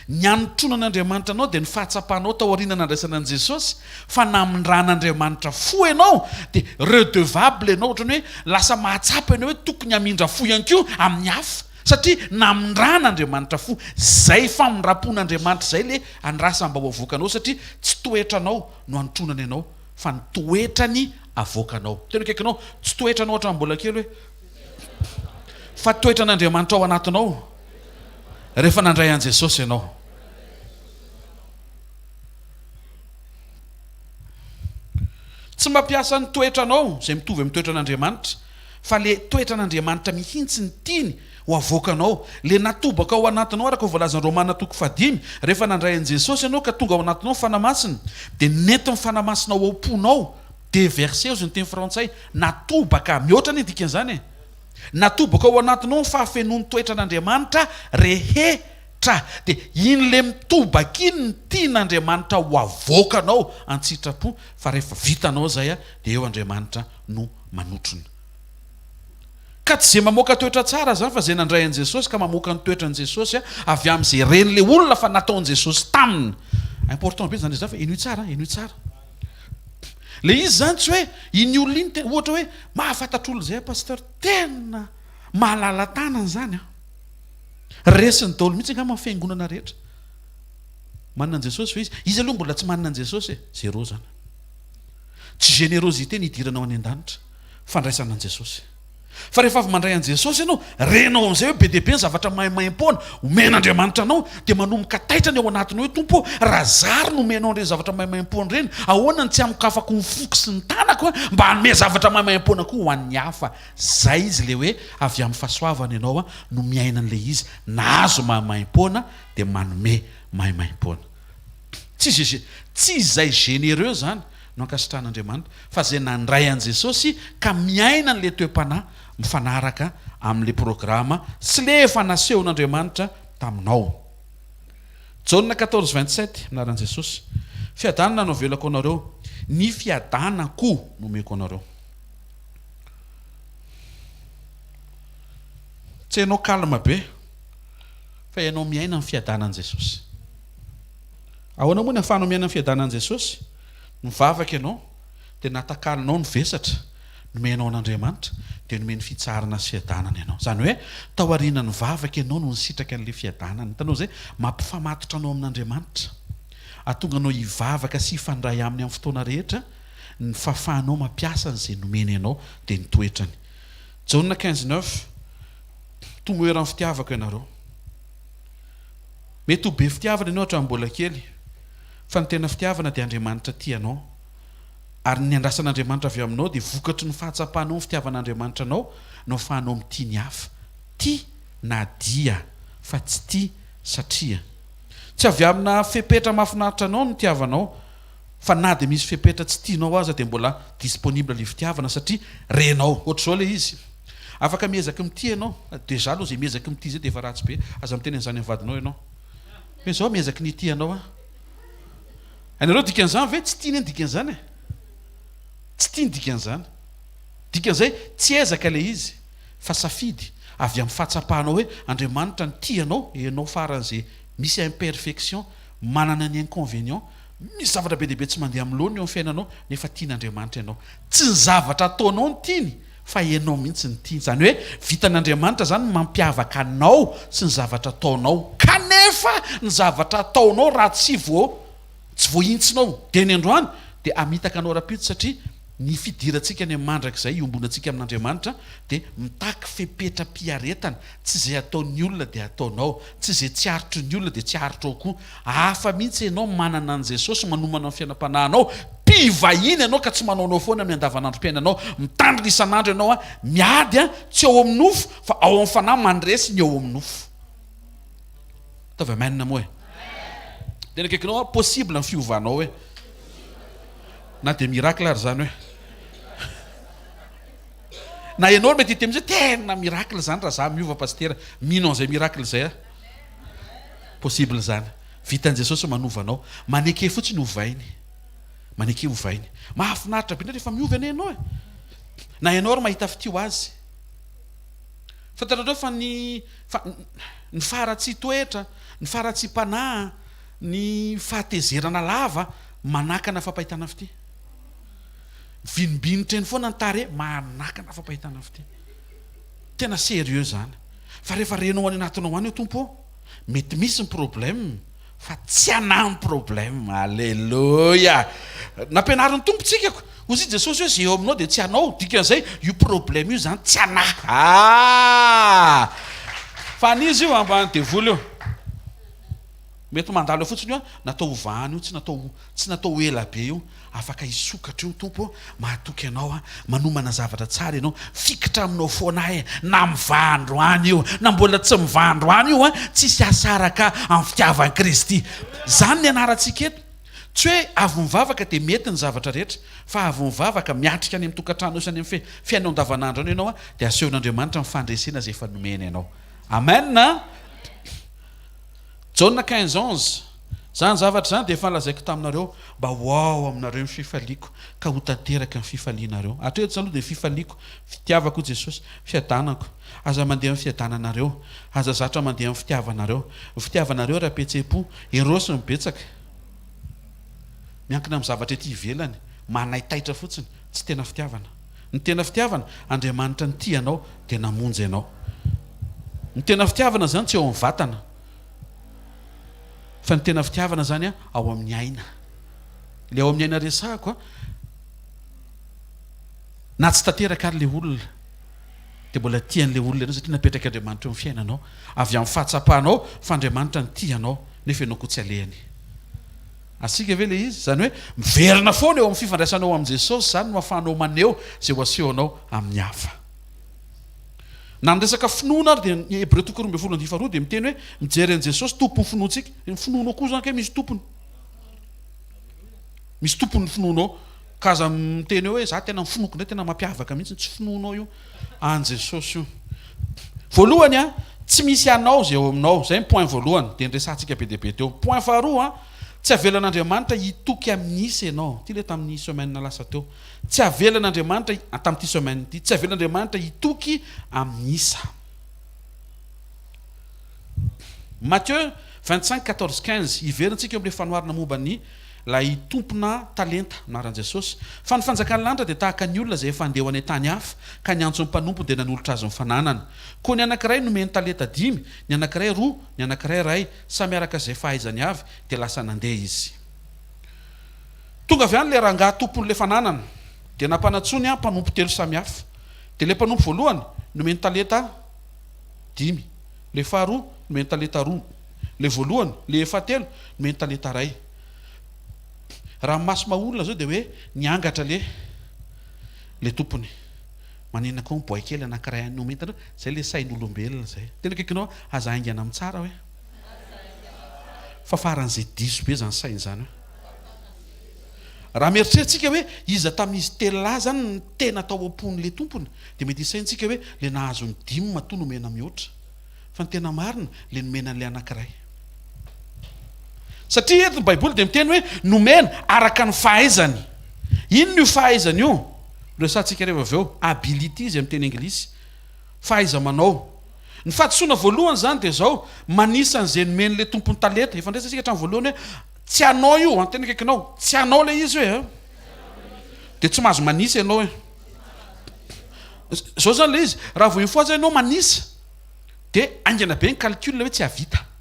Ny anotrona an'Andriamanitra anao dia ny fahatsapanao tao aoriana nandraisana an' Jesosy, fa namindran'Andriamanitra fo ianao dia redevable ianao, ohatrany hoe lasa mahatsapa ianao hoe tokony hamindra fo ihany koa amin'ny hafa, satria namindran'Andriamanitra fo. Zay famindrapon'Andriamanitra zay le andrasa mba ho avoakanao, satria tsy toetranao no anotronany ianao fa ny toetrany avoakanao. Tena kaikanao, tsy toetranao hatrambola kely hoe, fa toetran'Andriamanitra ao anatinao rehefa nandray an' Jesosy ianao. Tsy mampiasa ny toetranao zay mitovy amin'ny toetran'Andriamanitra, fa le toetran'Andriamanitra mihitsy ny tiany ho avoakanao, le natobaka ao anatinao araka voalazan'ny Romana 5:5. Rehefa nandray an' Jesosy ianao ka tonga ao anatinao fanamasina, dia nety ny fanamasina ao am-ponao. De verset zay ny teny frantsay, natobaka, mihoatra ny dikan'izany e. Natobaka ao anatinao ny fahafenoan'ny toetran'Andriamanitra rehetra, dia iny le mitobaka iny ny tian'Andriamanitra ho avoakanao an-tsitrapo, fa rehefa vitanao zay dia eo Andriamanitra no manotrona. Ka tsy zay mamoaka toetra tsara zany fa zay nandray an' Jesosy ka mamoaka ny toetran' Jesosy avy amin'izay ren'le olona fa nataon' Jesosy taminy. Important be zany fa ino tsara, ino tsara. Le izy zany tsy hoe iny olona iny tena ohatra hoe mahafantatra olona zay pasteur tena mahalala tanana zany resiny daholo mihitsy nga amin'ny fiangonana rehetra manana an' Jesosy fa izy aloha mbola tsy manana an' Jesosy zéro zany. Tsy générosité ny idiranao any an-danitra, fandraisana an' Jesosy. Fa rehefa avy mandray an' Jesosy ianao, renao amin'izay hoe be dia be ny zavatra maimaimpona omen'Andriamanitra anao, dia manomboka taitrany ao anatinao hoe tompo, raha zary no omenao ireny zavatra maimaimpona ireny, ahoana ny tsy amiko afaka ny foko sy ny tanako mba hanome zavatra maimaimpona koa ho an'ny hafa. Zay izy le hoe avy amin'ny fahasoavana ianao no miaina an'le izy, nahazo maimaimpona dia manome maimaimpona. Tsy izay généreux zany no ankasitran'Andriamanitra, fa zay nandray an' Jesosy ka miaina an'le toe-panahy mifanaraka amin'le programa sy le efa nasehon'Andriamanitra taminao. Jauna 14:27 minaran' Jesosy, fiadanana no velako anareo, ny fiadanako nomeko anareo. tsy hainao kalma be fa ianao miaina amin'ny fiadanan'i Jesosy. Ahoana moa ny ahafahanao miaina amin'ny fiadanan'i Jesosy? Mivavaka ianao dia natakalinao ny vesatra nomenao an'Andriamanitra dia nomeny fitsarana sy fiadanana ianao. Zany hoe tao aoriana ny vavaka ianao no nisitraka an'ilay fiadanana. Hitanao izay mampifamatotra anao amin'Andriamanitra. Ahatonga anao hivavaka sy hifandray aminy amin'ny fotoana rehetra ny fahafahanao mampiasa an'izay nomeny ianao dia ny toetrany. Jaonina 15:9 tomoera amin'ny fitiavako ianareo. Mety ho be fitiavana ianao hatramin'ny mbola kely, fa ny tena fitiavana dia Andriamanitra tianao, ary ny andrasan'Andriamanitra avy aminao dia vokatry ny fahatsapanao ny fitiavan'Andriamanitra anao no ahafahanao mitia ny hafa. Tia na dia fa tsy tia satria. Tsy avy amina fepetra mahafinaritra anao no tiavanao, fa na dia misy fepetra tsy tianao aza dia mbola disponible ilay fitiavana satria renao. Ohatr'izao ilay izy. Afaka miezaka mitia ianao, deja aloha izay miezaka mitia zay dia efa ratsy be. Aza miteny an'izany amin'ny vadinao ianao. Hoe izao miezaka ny tia ianao a. Ianareo dikan'izany ve tsy tia ny dikan'izany e? Tsy tia ny dikan'izany. Dikan'izay tsy ezaka ilay izy, fa safidy avy amin'ny fahatsapahanao hoe Andriamanitra ny tianao, ianao faran'izay misy imperfection, manana ny inconvénient, misy zavatra be dehibe tsy mandeha amin'ny lohany eo amin'ny fiainanao, nefa tian'Andriamanitra ianao. Tsy ny zavatra ataonao ny tiany, fa ianao mihitsy ny tiany. Zany hoe vitan'Andriamanitra zany mampiavaka anao sy ny zavatra ataonao, kanefa ny zavatra ataonao raha tsy voahintsinao dia ny androany dia amitaka anao rapito, satria ny fidirantsika ny mandrakizay iombonantsika amin'Andriamanitra dia mitaky fepetra-piaretana. Tsy izay ataon'ny olona dia ataonao, tsy izay tsy aritry ny olona dia tsy aritrao koa. Hafa mihitsy ianao manana an' Jesosy manomana ny fiainam-panahinao, mpivahiny ianao ka tsy manaonao foana amin'ny andavanandrom-piainanao, mitandrina isan'andro ianao a, miady a tsy ao amin'ny nofo fa ao amin'ny fanahy mandresy ny ao amin'ny nofo. Ataovy amanina moa e. Tena kaikinao a possible ny fiovanao e, na dia miracle ary zany hoe. Na ianao mety hity amin'izay tena miracle zany raha za miova pastera, mino an'izay miracle zay a. Possible zany. Vitan'i Jesosy manovanao, maneke fotsiny hovainy. Maneke hovainy. Mahafinaritra be rehefa miova ane ianao e. Na ianao ary mahita fitio azy. Fantatrareo fa ny faratsy toetra, ny faratsy panahy, ny fahatezerana lava manakana fampahitana fity. Vinimbinitra eny foana ny tare manakana fampahitana fity. Tena sérieux zany. Fa rehefa renao any anatinao any io tompo, mety misy ny problème fa tsy anahy ny problème. Alleluia. Nampianarin'ny tompontsika ozy Jesosy hoe zay eo aminao dia tsy anao, dikan'izay io problème io zany tsy anahy. Fa n'izy io ambany devoly io mety mandalo fotsiny io natao hovahany io, tsy natao ela be io, afaka hisokatra io tompo, mahatoky anao a manomana zavatra tsara ianao, fikitra aminao foana e, na mivandro any io na mbola tsy mivandro any io a, tsisy asaraka amin'ny fitiavan'i Kristy. Zany ny anarantsika eto. Tsy hoe avy mivavaka dia mety ny zavatra rehetra, fa avy mivavaka miatrika any amin'ny tokantrano sy any amin'ny fiainao andavanandro any ianao a, dia asehon'Andriamanitra amin'ny fandresena izay efa nomeny ianao. Amen na Jaonina 15:11 zany zavatra zany dia efa lazaiko taminareo mba hoao aminareo ny fifaliako ka ho tanteraka ny fifalianareo. Hatreto zany aloha dia fifaliako, fitiavako Jesosy, fiadanako. Aza mandeha amin'ny fiadananareo, aza zatra mandeha amin'ny fitiavanareo. Ny fitiavanareo raha petse-po, erosy mibetsaka. Miankina amin'ny zavatra ety ivelany, manaitaitra fotsiny, tsy tena fitiavana. Ny tena fitiavana, Andriamanitra ny tianao dia namonjy ianao. Ny tena fitiavana zany tsy ao amin'ny vatana, fa ny tena fitiavana zany a ao amin'ny aina. Le ao amin'ny aina resahako a, na tsy tanteraka ary le olona dia mbola tian'le olona ianao satria napetraka Andriamanitra eo amin'ny fiainanao, avy amin'ny fahatsapanao fa Andriamanitra ny tianao nefa ianao koa tsy alehany. Asika ve le izy? Zany hoe miverina foana eo amin'ny fifandraisanao amin'i Jesosy, zany no ahafahanao maneho izay ho asehonao amin'ny hafa. Na ny resaka finoana ary dia ny Hébreu 12:2 dia miteny hoe mijery an'i Jesosy tompony finoantsika. Ny finoanao koa zany ke misy tompony. Misy tompony finoanao. Ka aza miteny hoe za tena mifinoko indray, tena mampiavaka mihitsy, tsy finoanao io an Jesosy io. Voalohany a, tsy misy anao zay eo aminao. Zay ny point voalohany dia nresantsika be dia be teo. Point faharoa a, tsy avelan'Andriamanitra hitoky amin'ny isa ianao. Ty le tamin'ny semaine lasa teo. Tsy avelan'Andriamanitra tamin'ity semaine ity, tsy avelan'Andriamanitra hitoky amin'ny isa. Matthieu 25:14-15 iverintsika eo am'le fanoarana momba ny lay tompona talenta naran Jesosy fa ny fanjakan'ny lanitra dia tahaka ny olona izay efa andeha ho any tany hafa ka ny antso ny mpanompo dia nanolotra azy mifananana koa ny anankiray nomeny talenta 5 ny anankiray 2 ny anankiray ray samy araka izay fahaizany avy dia lasa nandeha izy tonga avy any le rangahy tompon'le fananana dia nampanatsony a mpanompo 3 samy hafa dia le mpanompo voalohany nomeny talenta 5 le faharoa nomeny talenta 2 le voalohany le efatelo nomeny talenta ray raha maso maolona zao dia hoe niangatra le tompony manina koa boay kely anankiray nometana zay le sain'olombelona zay tena kaikinao aza aingana amin'ny tsara hoe fa faran'izay diso be zany sainy zany hoe raha mieritreritsika hoe iza tamin'izy tela zany ny tena tao am-pon'le tompony dia mety isaintsika hoe le nahazo ny 5 matoa nomena mihoatra fa ny tena marina le nomena an'le anankiray satria eto ny baiboly dia miteny hoe nomena araka ny fahaizany ino io fahaizany io resantsika rehefa avy eo ability izy amin'ny teny anglisy fahaiza manao ny fahatosoana voalohany zany dia zao manisan'izay nomen'le tompony talenta efa ndraisatsika hatramin'ny voalohany hoe tsy anao io antena kaikinao tsy anao le izy hoe dia tsy mahazo manisa ianao hoe zao zany le izy raha vo infoaza ianao manisa dia angana be ny calcul hoe tsy havita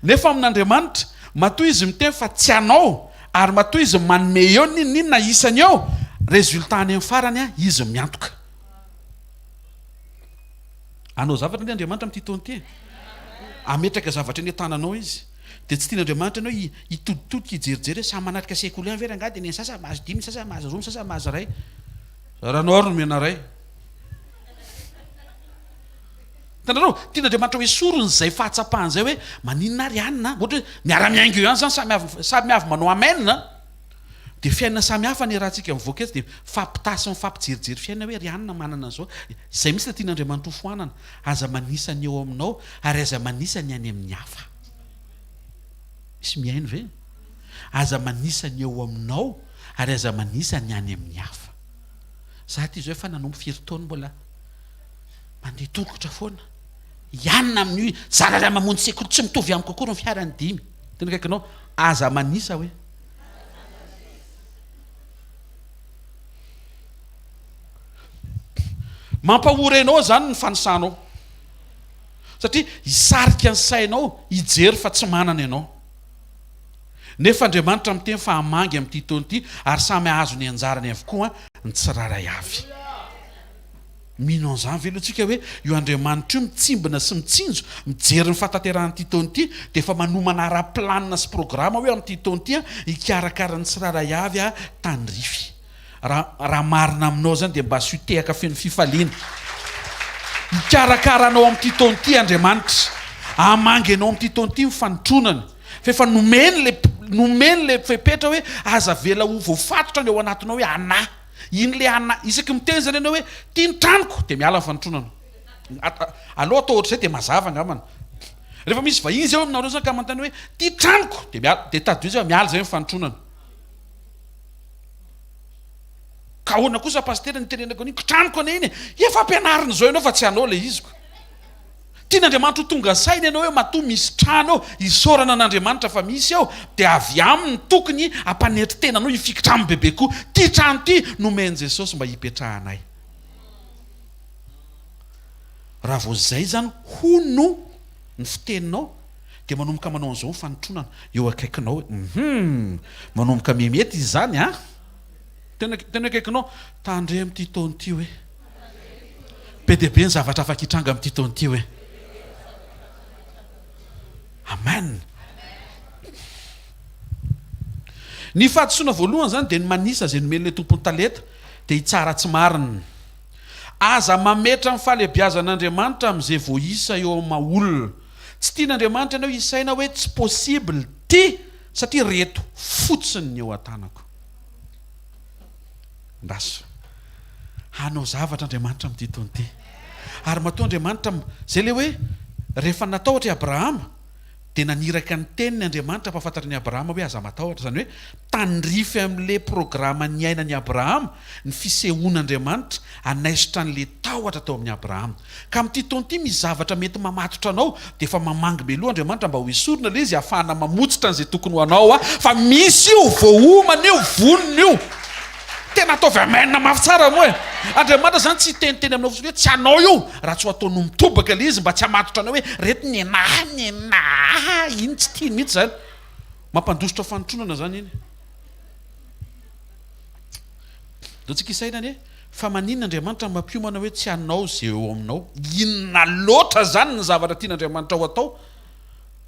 nefa amin'Andriamanitra matoa izy miteny fa tsy anao ary matoa izy manome eo ninona isany eo résultat any amin'ny farany a izy miantoka anao zavatra ny Andriamanitra amin'ity taona ity ametraka zavatra ny tananao izy dia tsy tian'Andriamanitra ianao hitoditodika hijerijery hoe samy manatrika sekoly any vera ngady ny sasa mahazo 5 sasa mahazo 2 sasa mahazo ray rahanao ary nomena ray tanareo tian'Andriamanitra hoe sorony zay fahatsapahany hoe maninona ary anina ohatra hoe miara-miaingo eo ihany zany samy avy manao amenina dia fiainana samy hafa ny rahantsika mivoaka eto dia fampitasy mifampijerijery fiainana hoe ry anina manana an'izao izay misy la tian'Andriamanitra ho foanana aza manisa ny eo aminao ary aza manisa ny any amin'ny hafa misy miaino ve aza manisa ny eo aminao ary aza manisa ny any amin'ny hafa za ty zao efa nanompo 5 taona mbola mandeha tongotra foana ianina amin'ny zara raha mamonjy sekoly tsy mitovy amiko kokoa no fiarany 5 tena kaikinao aza manisa hoe mampahorenao zany ny fanisanao satria hisarika ny sainao hijery fa tsy manana ianao nefa Andriamanitra miteny fa hamangy amin'ity taona ity ary samy ahazo ny anjarany avokoa ny tsiraray avy mino an'izany velotsika hoe io Andriamanitra io mitsimbina sy mitsinjo mijery ny fataterahanyity taona ity dia efa manomana ara-planina sy programa hoe amin'ity taona ity hikarakara ny tsiraray avy a tandrify raha marina aminao zany dia mba sy tehaka feno fifaliana hikarakaranao amin'ity taona ity Andriamanitra hamangy anao amin'ity taona ity mifanotronany fa efa nomeny le fepetra hoe aza vela ho voafatotra ny ao anatinao hoe ana iny le ana isaky miteny zany ianao hoe tia ny tranoko dia miala ny fanotronana aloha atao ohatr'izay dia mazava angamana rehefa misy vahiny zay aminareo zany ka mantany hoe tia tranoko dia tadio zay miala zay mifanotronana ka ahoana kosa pastera nitenenako an'iny kitranoko ana iny efa ampianariny zao ianao fa tsy anao le iziko tian'Andriamanitra ho tonga saina ianao hoe matoa misy trano ao hisorana an'Andriamanitra fa misy ao dia avy aminy tokony ampanetry tenanao hifikitra amin'ny bebe koa ty trano ty nomeny Jesosy mba hipetrahanay raha vao zay zany hono ny fiteninao dia manomboka manao an'izao fanotronana eo akaikinao hoe manomboka memety izy zany a tena akaikinao tandre amin'ity taona ity hoe be dia be ny zavatra afaka hitranga amin'ity taona ity hoe amen ny fahatosoana voalohany zany dia ny manisa zay nomen'le tompony talenta dia hitsara tsy marina aza mametra amin'ny fahalebiazan'Andriamanitra amin'izay voaisa eo amin'ny maolona tsy tian'Andriamanitra ianao isaina hoe tsy possible ty satria reto fotsiny ny eo an-tanako ndaso hanao zavatra Andriamanitra amin'ity taona ity ary matoa Andriamanitra zay le hoe rehefa natao ohatra Abrahama dia naniraka ny teniny Andriamanitra mpahafantarany Abrahama hoe aza matahotra, zany hoe tandrify amin'le programa ny ainany Abrahama ny fisehoan'Andriamanitra anaisotra an'le tahotra tao amin'ny Abrahama. Ka amin'ity taona ity misy zavatra mety mamatotra anao dia efa mamangy be loha Andriamanitra mba ho esorina ilay izy ahafahana mamotsitra an'izay tokony ho anao fa misy io voaomana io vonona io tena ataovy amainina mafy tsara moa e. Andriamanitra zany tsy teniteny aminao fotsiny hoe tsy anao io raha tsy ho ataonao mitobaka ilay izy mba tsy hamatotra anao hoe reto ny enahy iny tsy tiany mihitsy zany, mampandositra fanotronana zany iny. Do tsika isainany fa maninona Andriamanitra mampiomana hoe tsy anao zay eo aminao, inona loatra zany ny zavatra tian'Andriamanitra ho atao.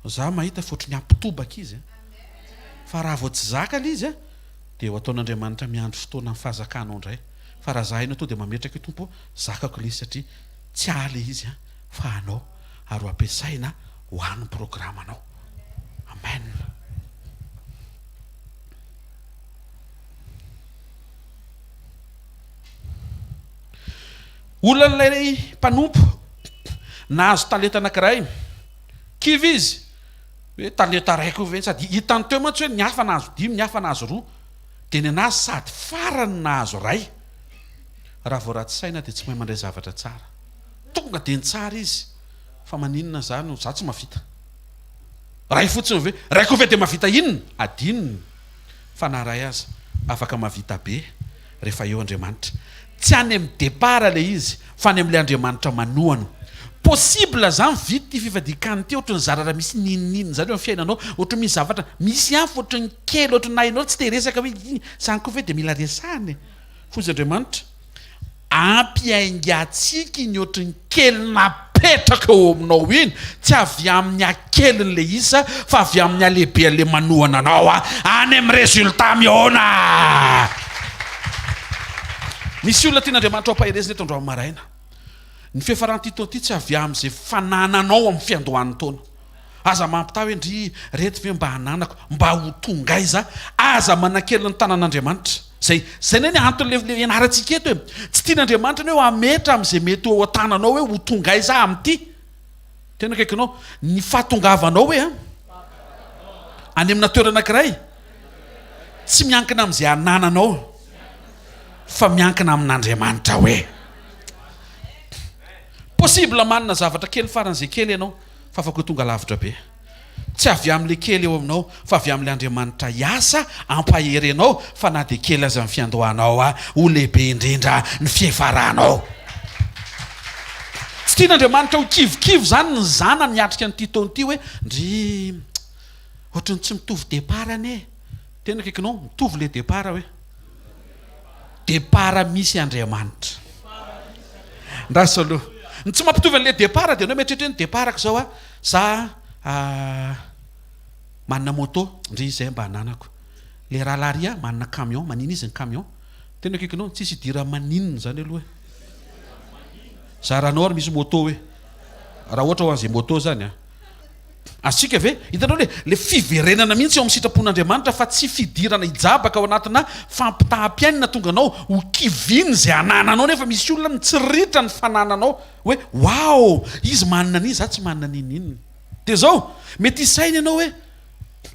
Za mahita fotry ampitobaka izy fa raha vao tsy zaka ilay izy dia ho ataon'Andriamanitra miandro fotoana amin'ny fahazakanao indray. Fa raha za ino to dia mametraka hoe tompo zakako ilay izy satria tsy ahle izy fa anao ary ho ampiasaina ho an'ny programanao. Amen. Olon'ilay mpanompo nahazo talenta anankiray, kivy izy hoe talenta raiko ve sady hitany teo mantsy hoe ny hafa nahazo 5, ny hafa nahazo 2, dia ny anazy sady farany nahazo 2. Raha vao ratsy saina dia tsy mahay mandray zavatra tsara, tonga dia ny tsara izy fa maninona zany za tsy mavita ray fotsiny hoe raiko ve dia mavita inona adininy fa naray aza afaka mavita be rehefa eo Andriamanitra. Tsy any amin'ny départ ilay izy fa any amin'ilay Andriamanitra manohana. Possible zany vity ty fivadikany ty ohatry ny zarara misy ninina zany eo amin'ny fiainanao, ohatry misy zavatra misy hafa ohatry ny kely ohatry nainao tsy te resaka hoe zany koa ve dia mila resahany fozy Andriamanitra ampiaingatsika iny ohatry ny kely napetraka eo aminao iny, tsy avy amin'ny akelyn'le isa fa avy amin'ny alehibe an'le manohana anao any amin'ny résultat mihoana. Misy olona tian'Andriamanitra ampahirezina eto androany maraina. Ny fiafaran'ity taona ity tsy avy amin'izay fanananao amin'ny fiandohan'ny taona. Aza mampita hoe ndry reto ve mba hananako mba ho tonga iza aza manakely ny tanan'Andriamanitra. Zay ny anton'le ianarantsika eto hoe tsy tian'Andriamanitra ny hoe hametra amin'izay mety ho tananao hoe ho tonga iza amin'ity. Tena akaikinao ny fahatongavanao hoe any amina toerana anankiray tsy miankina amin'izay hanananao fa miankina amin'Andriamanitra hoe possible manana zavatra kely faran'izay kely ianao fa afaka ho tonga lavitra be. Tsy avy amin'le kely eo aminao fa avy amin'le Andriamanitra hiasa ampaherenao fa na dia kely aza amin'ny fiandohanao ho lehibe indrindra ny fihefaranao. Tsy tian'Andriamanitra ho kivikivo zany ny zana miatrika nyity taona ity hoe ndry ohatrany tsy mitovy départ ane. Tena akaikinao mitovy le départ hoe départ misy Andriamanitra. Ndraso aloha ny tsy mampitovy an'le départ dia anao mieritreritra ny départako zao za manana moto ndry izay mba hananako, le rahalaria manana camion, manina izy ny camion. Tena akaikinao tsisy idira maninona zany aloha za ranao ary misy moto hoe raha ohatra ho an'izay moto zany asika ve hitanao le fiverenana mihitsy eo amin'ny sitrapon'Andriamanitra fa tsy fidirana hijabaka ao anatina fampitahampiainana tonga anao ho kiviny zay hanananao, nefa misy olona mitsiritra ny fanananao hoe wow izy manana an'izy za tsy manana ninina. Dia zao mety isaina ianao hoe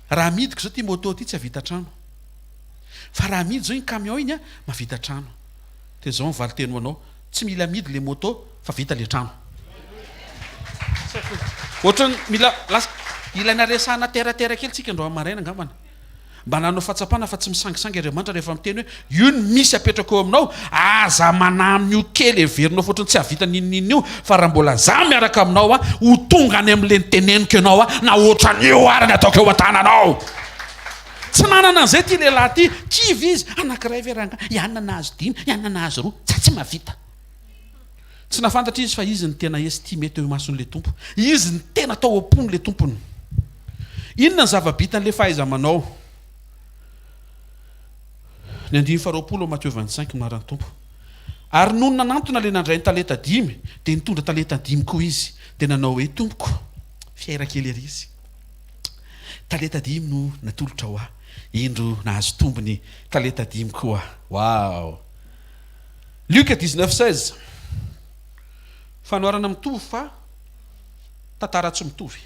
raha midiko zao ty moto ty tsy havita trano, fa raha midy zao iny camion iny mavita trano. Dia zao mivaly teny ho anao tsy mila midy le moto fa vita le trano. Ohatrany mila lasa ilaina resahana teratera kely tsika andro amaraina angambana mba nanao fahatsapana fa tsy misangisangy Andriamanitra rehefa miteny hoe io ny misy apetraka eo aminao aza manamy io kely everinao fotrany tsy havita ninina io fa raha mbola za miaraka aminao ho tonga any amin'le niteneniko ianao na ohatran'io ary ny ataoko eo an-tananao. Tsy nanana an'izay ty lehilahy ty kivy izy anankiray veranga ianona nahazo 5 ianona nahazo 2 tsy mavita. Tsy nafantatra izy fa izy ny tena estime teo mason'le tompo, izy ny tena tao am-pon'le tompony. Inona ny zava-bitan'le fahaiza-manao? Ny 2:20 Matthieu 25 marany tompo. Ary noho nanantona le nandray ny talenta 5 dia nitondra talenta 5 koa izy dia nanao hoe tompoko fiaira kely ery izy, talenta 5 no natolotra ho indro nahazo tombony talenta 5 koa. Wow. Luc 19:16 fanoharana mitovy fa tantara tsy mitovy.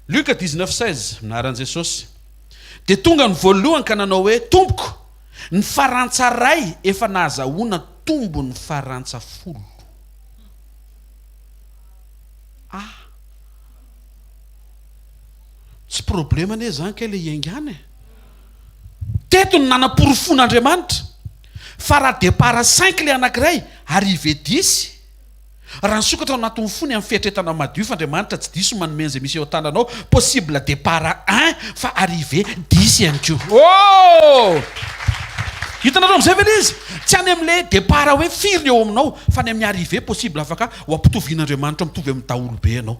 Luka 19:16 minaran'i Jesosy. Dia tonga ny voalohany ka nanao hoe tompoko, ny farantsaray efa nahazahoana tombo ny farantsafolo. Tsy problema anie zany ka le iangany. Teto ny nanaporofon'Andriamanitra. Fa raha départ 5 le anankiray arrivé 10. Raha nisokatra ao anatin'ny fony amin'ny fiatretana madio fa Andriamanitra tsy diso manome an'izay misy eo an-tananao. Possible départ 1 fa arrivé 10 ihany koa. Oh! Hitanareo amin'izay ve izy? Tsy any amin'ilay départ hoe firy eo aminao fa ny amin'ny arrivé possible afaka ho ampitovian'Andriamanitra mitovy amin'ny daholo be ianao.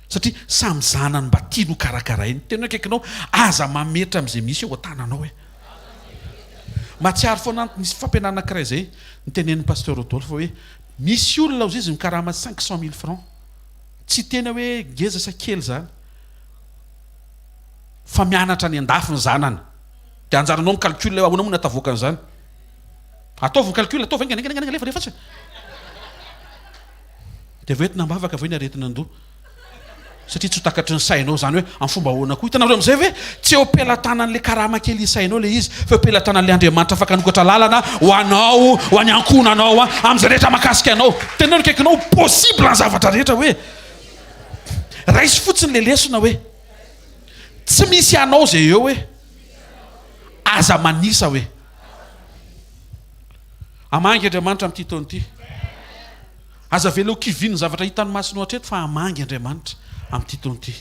Satria samy zanany mba tiano karakarainy. Tena akaikinao aza mametra amin'izay misy eo an-tananao e. Matsiaro foana nisy fampianarana anankiray zay nitenen'ny pasteur Rodolphe hoe misy olona izy mikarama 500 000 francs. Tsy tena hoe ngeza sa kely zany. Fa mianatra ny andafiny zanany. Dia anjaranao micalcule ahoana moa natavoaka an'izany. Ataovy calcul, ataovy engana lefa rehefa. Dia vetina nambavaka ve ny aretina andoha. Satria tsy ho takatry ny sainao zany hoe amin'ny fomba ahoana koa. Hitanareo amin'izay ve tsy eo pelantanan'le karama kely sainao le izy fa pelantanan'le Andriamanitra afaka anokatra lalana ho anao, ho any ankonanao amin'izay rehetra makasika anao. Tenao kaikinao possible ny zavatra rehetra hoe raisy fotsiny le lesona hoe tsy misy anao zay eo hoe aza manisa hoe amangy Andriamanitra amin'ity taona ity. Aza veleo kiviny zavatra hitany masonao hatreto fa amangy Andriamanitra amin'ity taona ity.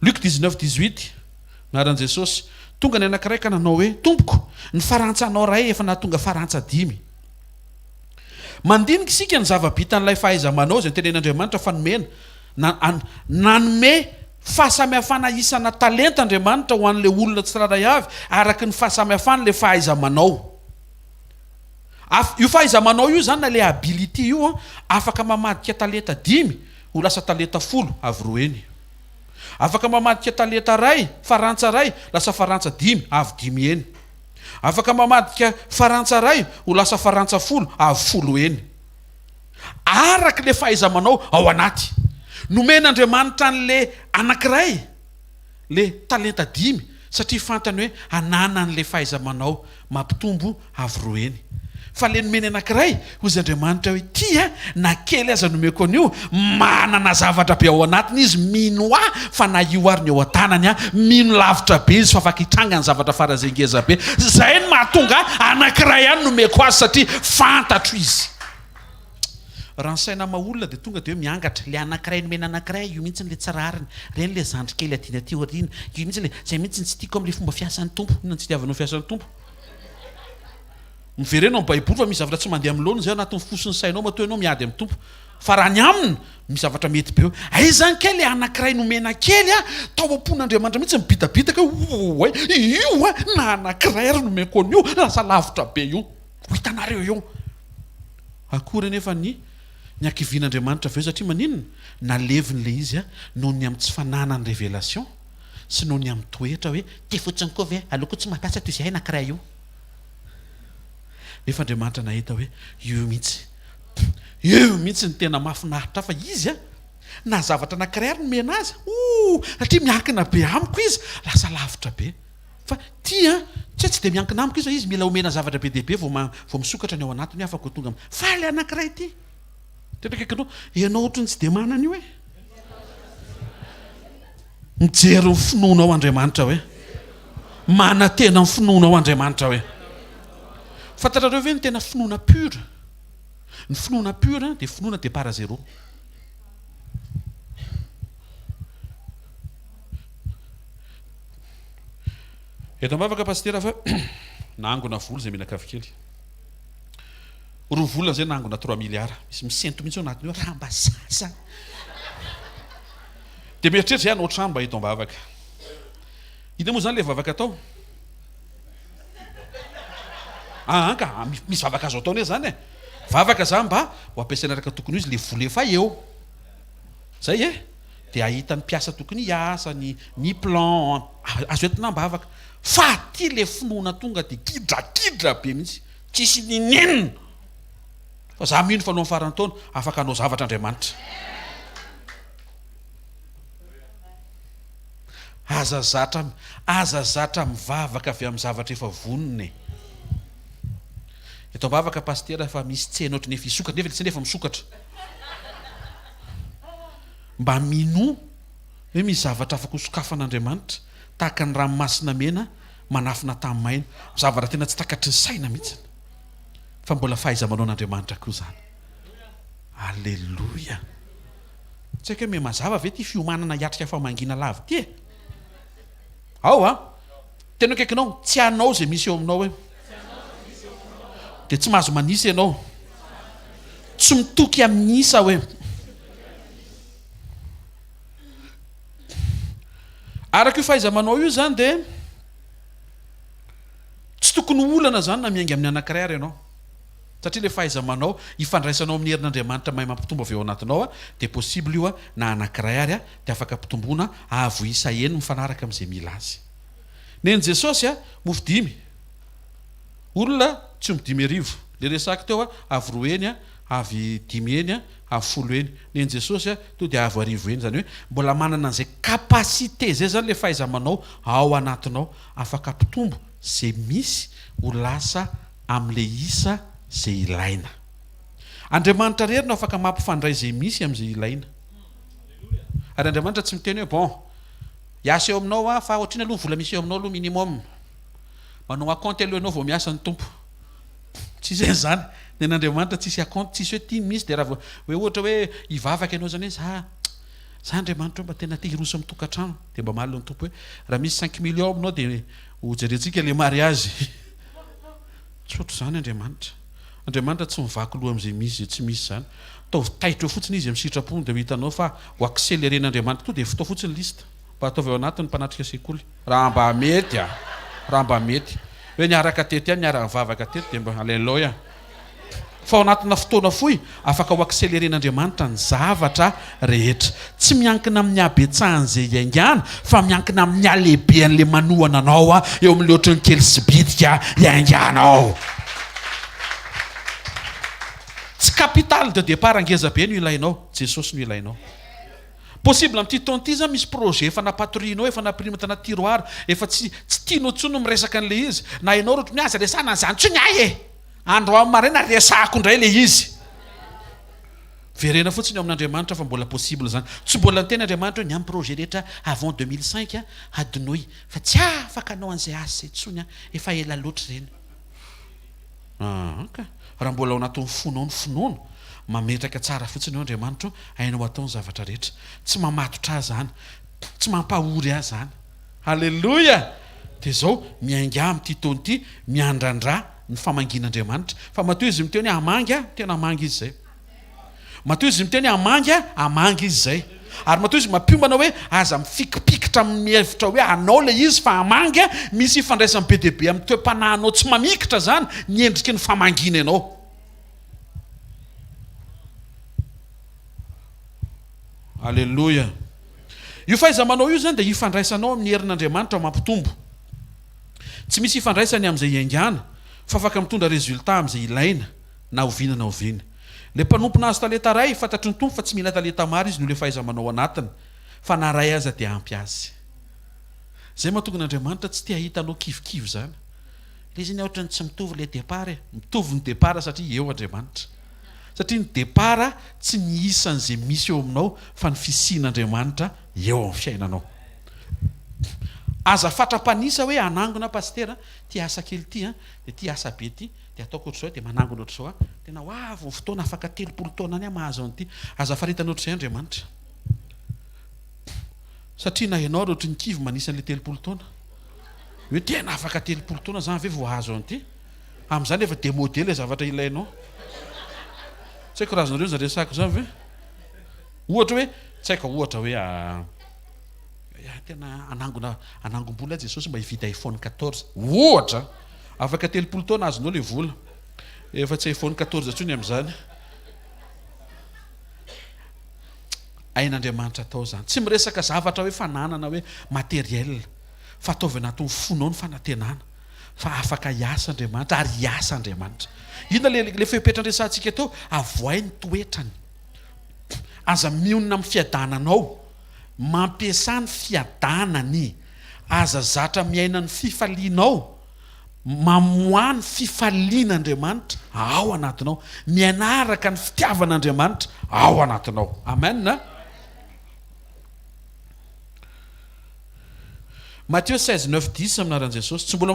Luc 19:18 naran'i Jesosy. Tonga ny anankiray ka nanao hoe tompoko, ny farantsanao ray efa nahatonga farantsa 10. Mandinika isika ny zava-bitan'ilay fahaiza-manao izay tenen'Andriamanitra fanomena nanome fahasamihafana isana talenta Andriamanitra ho an'ilay olona tsiraray avy araka ny fahasamihafan'ilay fahaiza-manao. Io fahaiza-manao io zany na le ability io afaka mamadika talenta 10 ho lasa talenta 10 avy roeny. Afaka mamadika talenta ray, farantsa ray, lasa farantsa 10 avy 10 eny. Afaka mamadika farantsa ray ho lasa farantsa 10 avy 10 eny. Araka le fahaiza-manao ao anaty. Nomen'Andriamanitra an'le anankiray le talenta 10 satria fantany hoe ananan'le fahaiza-manao mampitombo avy roeny. Fa le nomeny anankiray hozy Andriamanitra hoe tia na kely aza nomeko an'io manana zavatra be ao anatiny izy mino fa na io ary ny eo an-tanany mino lavitra be izy fa afaka hitranga ny zavatra farazay ngeza be. Zay no mahatonga anankiray ihany nomeko azy satria fantatro izy. Raha ny saina maolona dia tonga dia hoe miangatra le anankiray nomena anankiray io mihitsy le tsarariny reny le zandry kely adina ty orina io mihitsy le zay mihitsy tsy tiako amin'le fomba fiasan'ny tompo inona tsy tiavanao fiasan'ny tompo. Miverenao amin'ny baiboly fa misy zavatra tsy mandeha amin'ny laona zay anatin'ny fosiny sainao matoa ianao miady amin'ny tompo. Fa raha ny aminy misy zavatra mety be eo. Aizany kely anankiray nomena kely tao am-pon'Andriamanitra mihitsy mibitabitaka hoe io na anankiray ary nomeko an'io lasa lavitra be io. Ho hitanareo eo. Akory nefa ny ankivian'Andriamanitra aveo satria maninona nalevin'le izy noho ny amin'ny tsy fananany révélation sy noho ny amin'ny toetra hoe te fotsiny koa ve aloko tsy mampiasa toy izay anankiray io. Nefa Andriamanitra nahita hoe io mihitsy ny tena mahafinaritra fa izy na zavatra anankiray ary nomena azy satria miankina be amiko izy lasa lavitra be. Fa tia tsy dia miankina amiko izy izy mila omena zavatra be dehibe vao misokatra ny ao anatiny afaka ho tonga fa le anankiray ity. Tena kaikanao ianao ohatrany tsy dia manana io hoe mijery ny finoana ao Andriamanitra hoe mana tena ny finoana ao Andriamanitra hoe fantatrareo ve ny tena finoana pura. Ny finoana pura dia finoana départ zéro. Eto ambavaka pastera fa nangona vola zay menaka havkely 2 volana zay nangona 3 milliards misy misento mihitsy ao anatiny hoe raha mba sasa dia mieritreritra zay anao trano mba hito ambavaka. Hita moa zany le vavaka atao ka misy vavaka azo ataony zany vavaka zany mba ho ampiasaina araka tokony izy le vola efa eo zay dia ahitany mpiasa tokony hiasa ny plan azo entina mbavaka. Fa ty le finoana tonga dia kidrakidra be mihitsy tsisy ninenina. Fa za mino fa alohan'ny faran'ny taona afaka anao zavatra Andriamanitra. azazatra mivavaka avy amin'ny zavatra efa vonone. Eto mivavaka pastera fa misy tsena ohatry ny fisokatra nefa tsy nefa misokatra. Mba mino hoe misy zavatra afaka hosokafan'Andriamanitra tahaka ny ranomasina mena manafina tamin'ny maina, zavatra tena tsy takatry ny saina mihitsy fa mbola fahaiza-manaon'Andriamanitra koa zany. Alleloia. Tsy haiko hoe me mazava ve ty fiomanana hiatrika famangina lava ty e? Ao tena akaikinao tsy anao zay misy eo aminao hoe dia tsy mahazo manisy ianao, tsy mitoky amin'ny isa hoe. Araka io fahaiza-manao io zany dia tsy tokony olana zany na miainga amin'ny anankiray ary ianao, satria le fahaiza-manao ifandraisanao amin'ny herin'Andriamanitra mahay mampitombo avy eo anatinao dia possible io na anankiray ary dia afaka pitomboana avo isa eny mifanaraka amin'izay mila azy. Neny Jesosy mofo dimy, olona tsy midimy arivo, le resaka teo avy roa eny avy dimy eny avy folo eny. Neny Jesosy to dia avo arivo eny, zany hoe mbola manana an'izay kapasité zay zany le fahaiza-manao ao anatinao afaka pitombo zay misy ho lasa amin'le isa zay ilaina. Andriamanitra rery no afaka mampifandray zay misy amin'izay ilaina. Ary Andriamanitra tsy miteny hoe bon hiasa eo aminao fa ohatriny aloha vola misy eo aminao aloha minimum, manao akonty aloha ianao vao miasa ny tompo. Tsy zay zany. Nen'Andriamanitra tsisy akonty, tsisy hoe tia misy dia raha hoe ohatra hoe hivavaka ianao zany hoe za Andriamanitra mba tena te hiroso amin'ny tokantrano, dia mba malina ny tompo hoe raha misy 5 millions aminao dia hojerentsika le mariazy. Tsy ohatry zany Andriamanitra. Andriamanitra tsy mivaky loha amin'izay misy tsy misy zany. Ataovy taitra eo fotsiny izy amin'ny sitrapony dia hitanao fa ho accéléren'Andriamanitra to dia fotoa fotsiny lista mba ataovy eo anatiny mpanatrika sekoly. Raha mba mety raha mba mety hoe niaraka tety any niaraka mivavaka tety dia mba alleluia. Fa ao anatina fotoana fohy afaka ho accéléren'Andriamanitra ny zavatra rehetra, tsy miankina amin'ny habetsahan'izay iaingana fa miankina amin'ny alehibean'le manohana anao eo amin'le ohatrany kely sy bitika iainganao. Tsy capital de départ angeza be no ilainao, Jesosy no ilainao. Possible amin'ity taona ity zany misy projet efa napatorianao, efa nampirima tana tiroara, efa tsy tianao intsony no miresaka an'le izy, na ianao rohatra miasa resana an'izany tsy ny ay andro amin'ny maraina resahako indray le izy. Verena fotsiny ao amin'Andriamanitra fa mbola possible zany. Tsy mbola ny teny Andriamanitra hoe ny amin'ny projet rehetra avant 2005 adinoy fa tsy afaka anao an'izay asa intsony efa ela loatra ireny. Raha mbola ao anatin'ny finono mametraka tsara fotsiny ao Andriamanitra hainao ataony zavatra rehetra, tsy mamatotra azy zany, tsy mampahory azy zany. Halleloia. Dia zao miainga amin'ity taona ity miandrandra ny famangian'Andriamanitra. Fa matoa izy miteny hamangy tena hamangy izy zay. Matoa izy miteny hamangy hamangy izy zay. Ary matoa izy mampiombana hoe aza mifikipikitra amin'ny hevitra hoe anao le izy fa hamangy misy ifandraisany be dia be amin'ny toe-panahinao tsy mamikitra zany ny endriky ny famangina ianao. Alleluia. Io fahaiza-manao io zany dia ifandraisanao amin'ny herin'Andriamanitra mampitombo. Tsy misy ifandraisany amin'izay iaingana fa afaka mitondra résultat amin'izay ilaina na oviana na oviana. Le mpanompo nahazo talenta ray fantatry ny tompo fa tsy mila talenta maro izy no le fahaiza-manao anatiny fa na ray aza dia ampy azy. Zay mahatonga n'Andriamanitra tsy tia hitanao kivikivy zany. Le izy ny ohatrany tsy mitovy le départ mitovy ny départ satria eo Andriamanitra. Satria ny départ tsy ny isan'izay misy eo aminao fa ny fisian'Andriamanitra eo amin'ny fiainanao. Aza fatra-panisa hoe anangona pastera ty asa kely ty dia ty asa be ty dia ataoko ohatr'izao dia manangona ohatr'izao tena ho avy ny fotoana afaka 30 taona any mahazo an'ity. Aza faritana ohatr'izay Andriamanitra. Satria na ianao ohatry ny kivy manisa an'le 30 taona hoe tena afaka 30 taona zany ve vao azo an'ity, amin'izany efa démodé le zavatra ilainao. Tsy haiko razanareo zany resako zany ve ohatra hoe tsy haiko ohatra hoe tena anangom-bola Jesosy mba hivita iPhone 14 ohatra afaka 30 taona azonao le vola efa tsy iPhone 14 intsony amin'izany. Ain'Andriamanitra atao zany tsy miresaka zavatra hoe fananana hoe matériel fa ataovy anatin'ny fonao ny fanantenana fa afaka hiasa Andriamanitra ary hiasa Andriamanitra. Inona le fepetra-dresantsika teo avoay ny toetrany, aza mionona amin'ny fiadananao, mampiasa ny fiadanany aza zatra miaina ny fifalianao, mamoany fifalian'Andriamanitra ao anatinao, mianaraka ny fitiavan'Andriamanitra ao anatinao. Amen. Matthieu 16:9-10 aminaran'i Jesosy, tsy mbola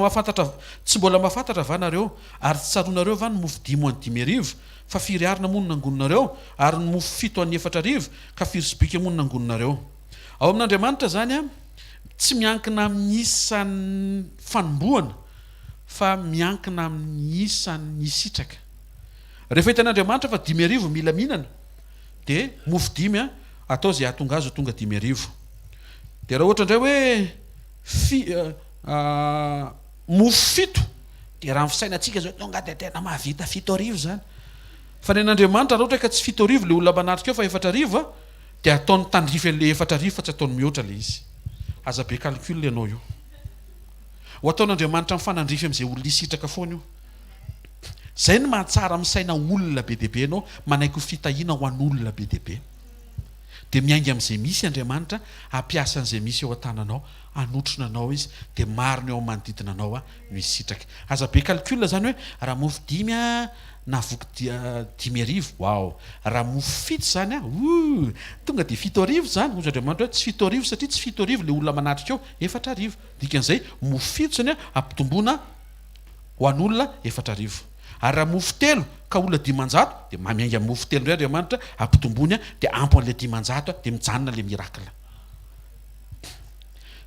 mahafantatra va nareo ary tsy tsaroanareo va ny mofo 5 any 5 fa 4 arina mono nangoninareo ary ny mofo 7 any 4 ka 4 sibika mono nangoninareo. Ao amin'Andriamanitra zany a tsy miankina amin'ny isan'ny fanomboana fa miankina amin'ny isan'ny sitraka. Rehefa hitan'Andriamanitra fa 5 mila mihinana dia mofo 5 atao zay ahatonga azy ho tonga 5. Dia raha ohatra indray hoe mofo 7 dia raha fisainantsika zao tonga dia tena mahavita 7 zany. Fa ny an'Andriamanitra raha ohatra ka tsy 7 le olona manatrika eo fa 4 dia ataony tandrify an'le 4 fa tsy ataony mihoatra le izy. Aza be calcul ianao io. Ho ataon'Andriamanitra mifanandrify amin'izay olona isitraka foana io. Zay ny mahatsara misaina olona be deabe ianao, manaiky ho fitahiana ho an'olona be deabe. Dia miainga amin'izay misy Andriamanitra, hampiasa an'izay misy eo an-tananao, anotrona anao izy, dia mariny eo manodidina anao misy sitraka. Aza be calcul zany hoe raha mofo 5 na voky 5 wow. Raha mofo 7 zany tonga dia 7 zany. Ozy Andriamanitra hoe tsy 7 satria tsy 7 le olona manatrika eo 4. Dikan'izay mofo 7 zany ampitomboana ho an'olona 4. Ary raha mofo 3 ka olona 500 dia mamiainga mofo 3 indray Andriamanitra ampitomboany dia ampy an'le 500 dia mijanona le miracle.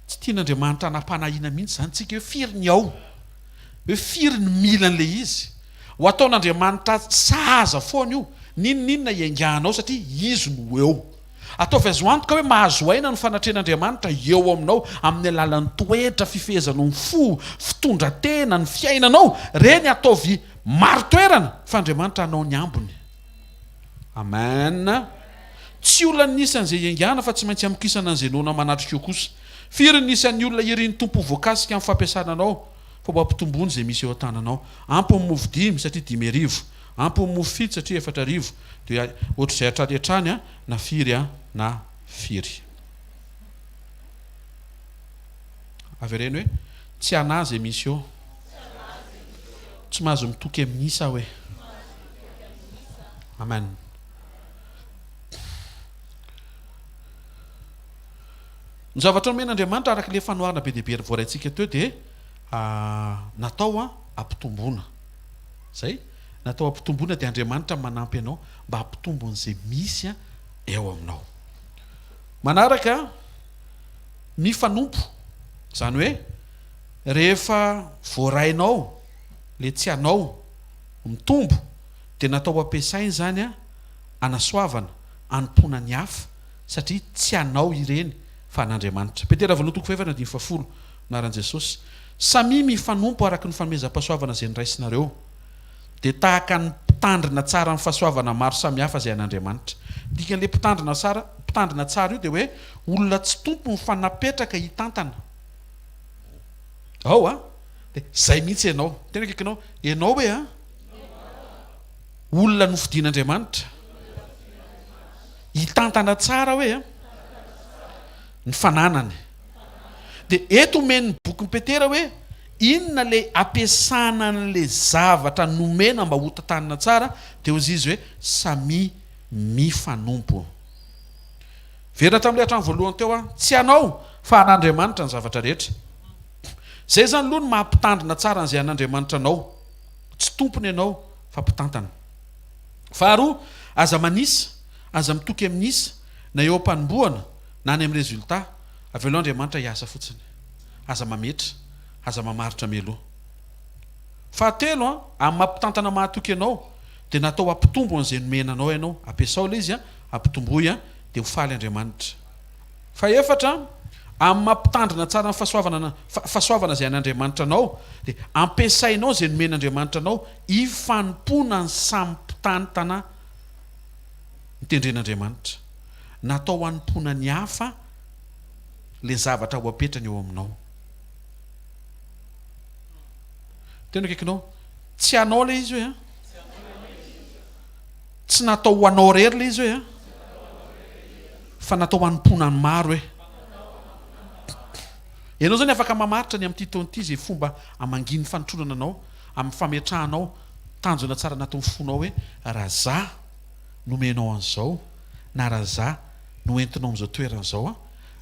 Tsy tian'Andriamanitra anam-panahiana mihitsy zany tsika hoe firy ny ao, hoe firy ny mila an'le izy. Ho ataon'Andriamanitra sahaza foana io, ninona ianganao satria izy no eo. Ataovy azo antoka hoe mahazo aina ny fanatrehan'Andriamanitra eo aminao amin'ny alalan'ny toetra, fifehezanao ny fo, fitondra-tena, ny fiainanao, reny ataovy maro toerana fa Andriamanitra anao ny ambony. Amen. Tsy olona nisan'izay iangana fa tsy maintsy amikisana an'izay nona manatrika eo kosa. Firy nisan'ny olona irin'ny tompo voakasika amin'ny fampiasana anao fa mba ampitombony izay misy eo an-tananao. Ampy ny mofo 5 satria 5 ampy ny mofo 7 satria 4 dia ohatr'izay hatrany na 4 na 4. Avereny hoe tsy anahy izay misy eo, tsy mahazo mitoky amin'isa hoe. Amen. Ny zavatra nomen'Andriamanitra araka le fanoharana be deabe voaraintsika teo dia natao ampitomboana. Zay natao ampitomboana dia Andriamanitra manampy anao mba hampitombon'izay misy eo aminao. Manaraka mifanompo, zany hoe rehefa voarainao le tsy anao mitombo dia natao ampiasainy zany anasoavana, anompona ny hafa satria tsy anao ireny fa an'Andriamanitra. Petera 2:10 naran'i Jesosy, samy mifanompo araka ny fanomezam-pahasoavana izay niraisinareo dia tahaka ny mpitandrina tsara ny fahasoavana maro samihafa izay an'Andriamanitra. Dikan'le mpitandrina tsara io dia hoe olona tsy tompo ny fanapetraka hitantana. Dia zay mihitsy ianao. Tena kaikanao ianao hoe olona nofidian'Andriamanitra hitantana tsara hoe ny fananany. Dia eto omeny boky Petera hoe inona le ampiasana n'le zavatra nomena mba ho tantanina tsara, dia ozy izy hoe samy mifanompo. Verina tamin'ilay hatrany voalohany teo tsy anao fa an'Andriamanitra ny zavatra rehetra. Zay zany aloha ny mahampitandrina tsara n'izay an'Andriamanitra anao, tsy tompony ianao fa mpitantana. Faharoa, aza manisa, aza mitoky amin'isa na eo am-panomboana na ny amin'ny résultat, avelao Andriamanitra hiasa fotsiny, aza mametra, aza mamaritra meloha. Fahatelo amin'ny mampitantana mahatoky ianao dia natao ampitombo an'izay nomenanao ianao, ampiasao ilay izy ampitomboy dia ho faly Andriamanitra. Faefatra, amin'ny mampitandrina tsara ny fahasoavana izay an'Andriamanitra anao dia ampiasainao izay nomen'Andriamanitra anao hifanompoana ny samy mpitantana nitendren'Andriamanitra. Natao hanompoana ny hafa le zavatra ho apetrany eo aminao. Tena kaikinao tsy anao le izy hoe tsy natao ho anao rery le izy hoe fa natao hanompoana ny maro hoe. ianao zany afaka mamaritra ny amin'ity taona ity zay fomba amanginy fanotronana anao amin'ny fametrahanao tanjona tsara natao mifonao hoe raha za nomenao an'izao na raha za no entinao amin'izao toeran'izao a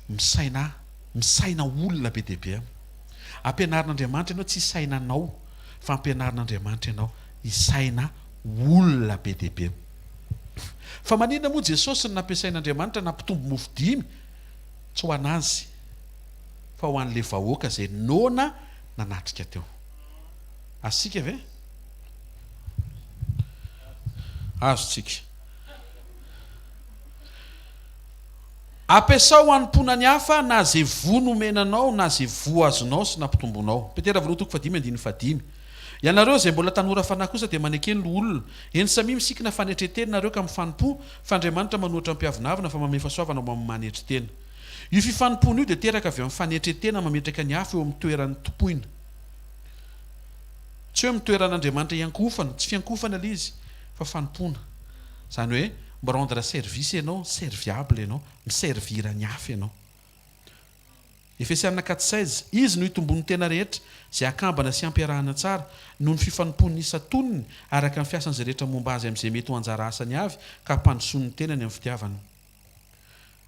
misaina olona be dehibe ampianarin'Andriamanitra ianao tsy isainanao fa ampianarin'Andriamanitra ianao isaina olona be dehibe. Fa maninona moa Jesosy ny nampiasain'Andriamanitra nampitombo mofo dimy tsy ho anazy fa ho an'le vahoaka zay nona nanatrika teo. Asika ve? Azotsika. Ampiasao hanomponany hafa na zay voa nomenanao na zay voa azonao sy nampitombonao. Petera voalohany toko 5:5. Ianareo zay mbola tanora fanahy kosa dia manekeny lo olona. Eny samy misikina fanetreteny nareo ka mifanompo fa Andriamanitra manoatra mpiavinavina fa manome fahasoavana amin'ny manetry tena. Io fifanompona io dia teraka avy amin'ny fanetretena mametraka ny hafa eo amin'ny toeran'ny tompoina. Tsy hoe mitoeran'Andriamanitra iankofana, tsy fiankofana ilay izy fa fanompona. Zany hoe mirendre service ianao, serviable ianao, miservira ny hafa ianao. Efesiana 4:16 izy no itombony tena rehetra zay akambana sy ampiarahana tsara noho ny fifanompony isatoniny araka ny fiasan'izay rehetra momba azy amin'izay mety ho anjara asany avy ka hampandrosoany ny tenany amin'ny fitiavana.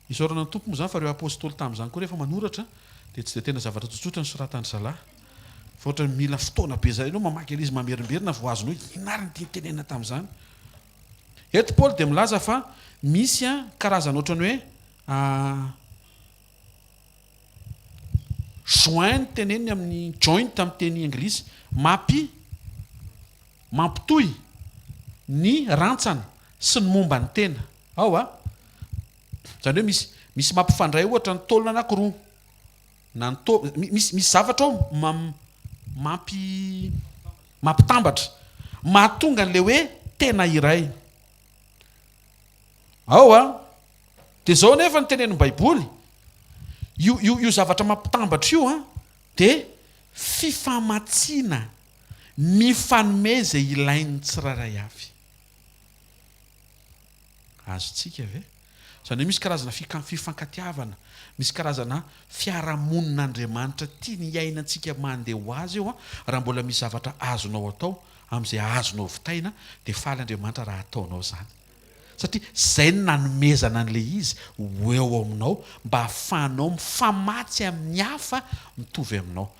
Isaorana ny tompo moa zany fa ireo apôstôly tamin'izany koa rehefa manoratra dia tsy dia tena zavatra tsotsotra ny soratany zalahy. Fa ohatra mila fotoana be zay ianao mamaky izy mamerimberina vao azonao inariny tenenena tamin'izany. Eto Paul dia milaza fa misy karazana ohatrany hoe joint teneniny amin'ny joint amin'ny teny anglisy mampitohy ny rantsana sy ny momba ny tena ao a. Zany hoe misy mampifandray ohatra ny taolona anankiroa na misy zavatra ao mampitambatra mahatonga an'le hoe tena iray ao a. Dia zao nefa ny tenen'ny Baiboly io zavatra mampitambatra io a dia fifamatsiana mifanome zay ilain'ny tsirairay avy. Azotsika ve? Zany hoe misy karazana fifankatiavana, misy karazana fiarahamonin'Andriamanitra tia ny iainantsika mandeha ho azy eo a. Raha mbola misy zavatra azonao atao amin'izay azonao vitaina dia faly Andriamanitra raha ataonao zany. Satria zay ny nanomezana an'ilay izy ho eo aminao mba hahafahanao mifamatsy amin'ny hafa mitovy aminao.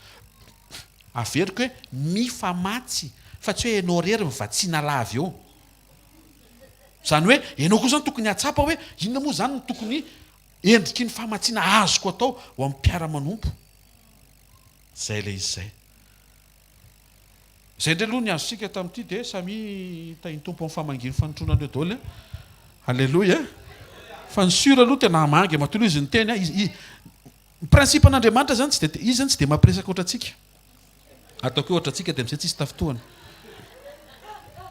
Averiko hoe mifamatsy fa tsy hoe ianao rery mivatsiana lavy eo. Zany hoe ianao koa zany tokony hatsapa hoe inona moa zany no tokony endriky ny famatsiana azoko atao ho amin'ny mpiara-manompo. Zay ilay izy zay. Zay indray aloha ny azontsika tamin'ity dia samy tainy tompo amin'ny famanginy fanotronandreo daholo. Alleluia. Fa ny sura aloha tena hamangy matolo izy ny teny. Prinsipe an'Andriamanitra zany izy zany tsy dia mampiresaka ohatra antsika. Ataoko ohatra antsika dia amin'izay tsisy tafitohana.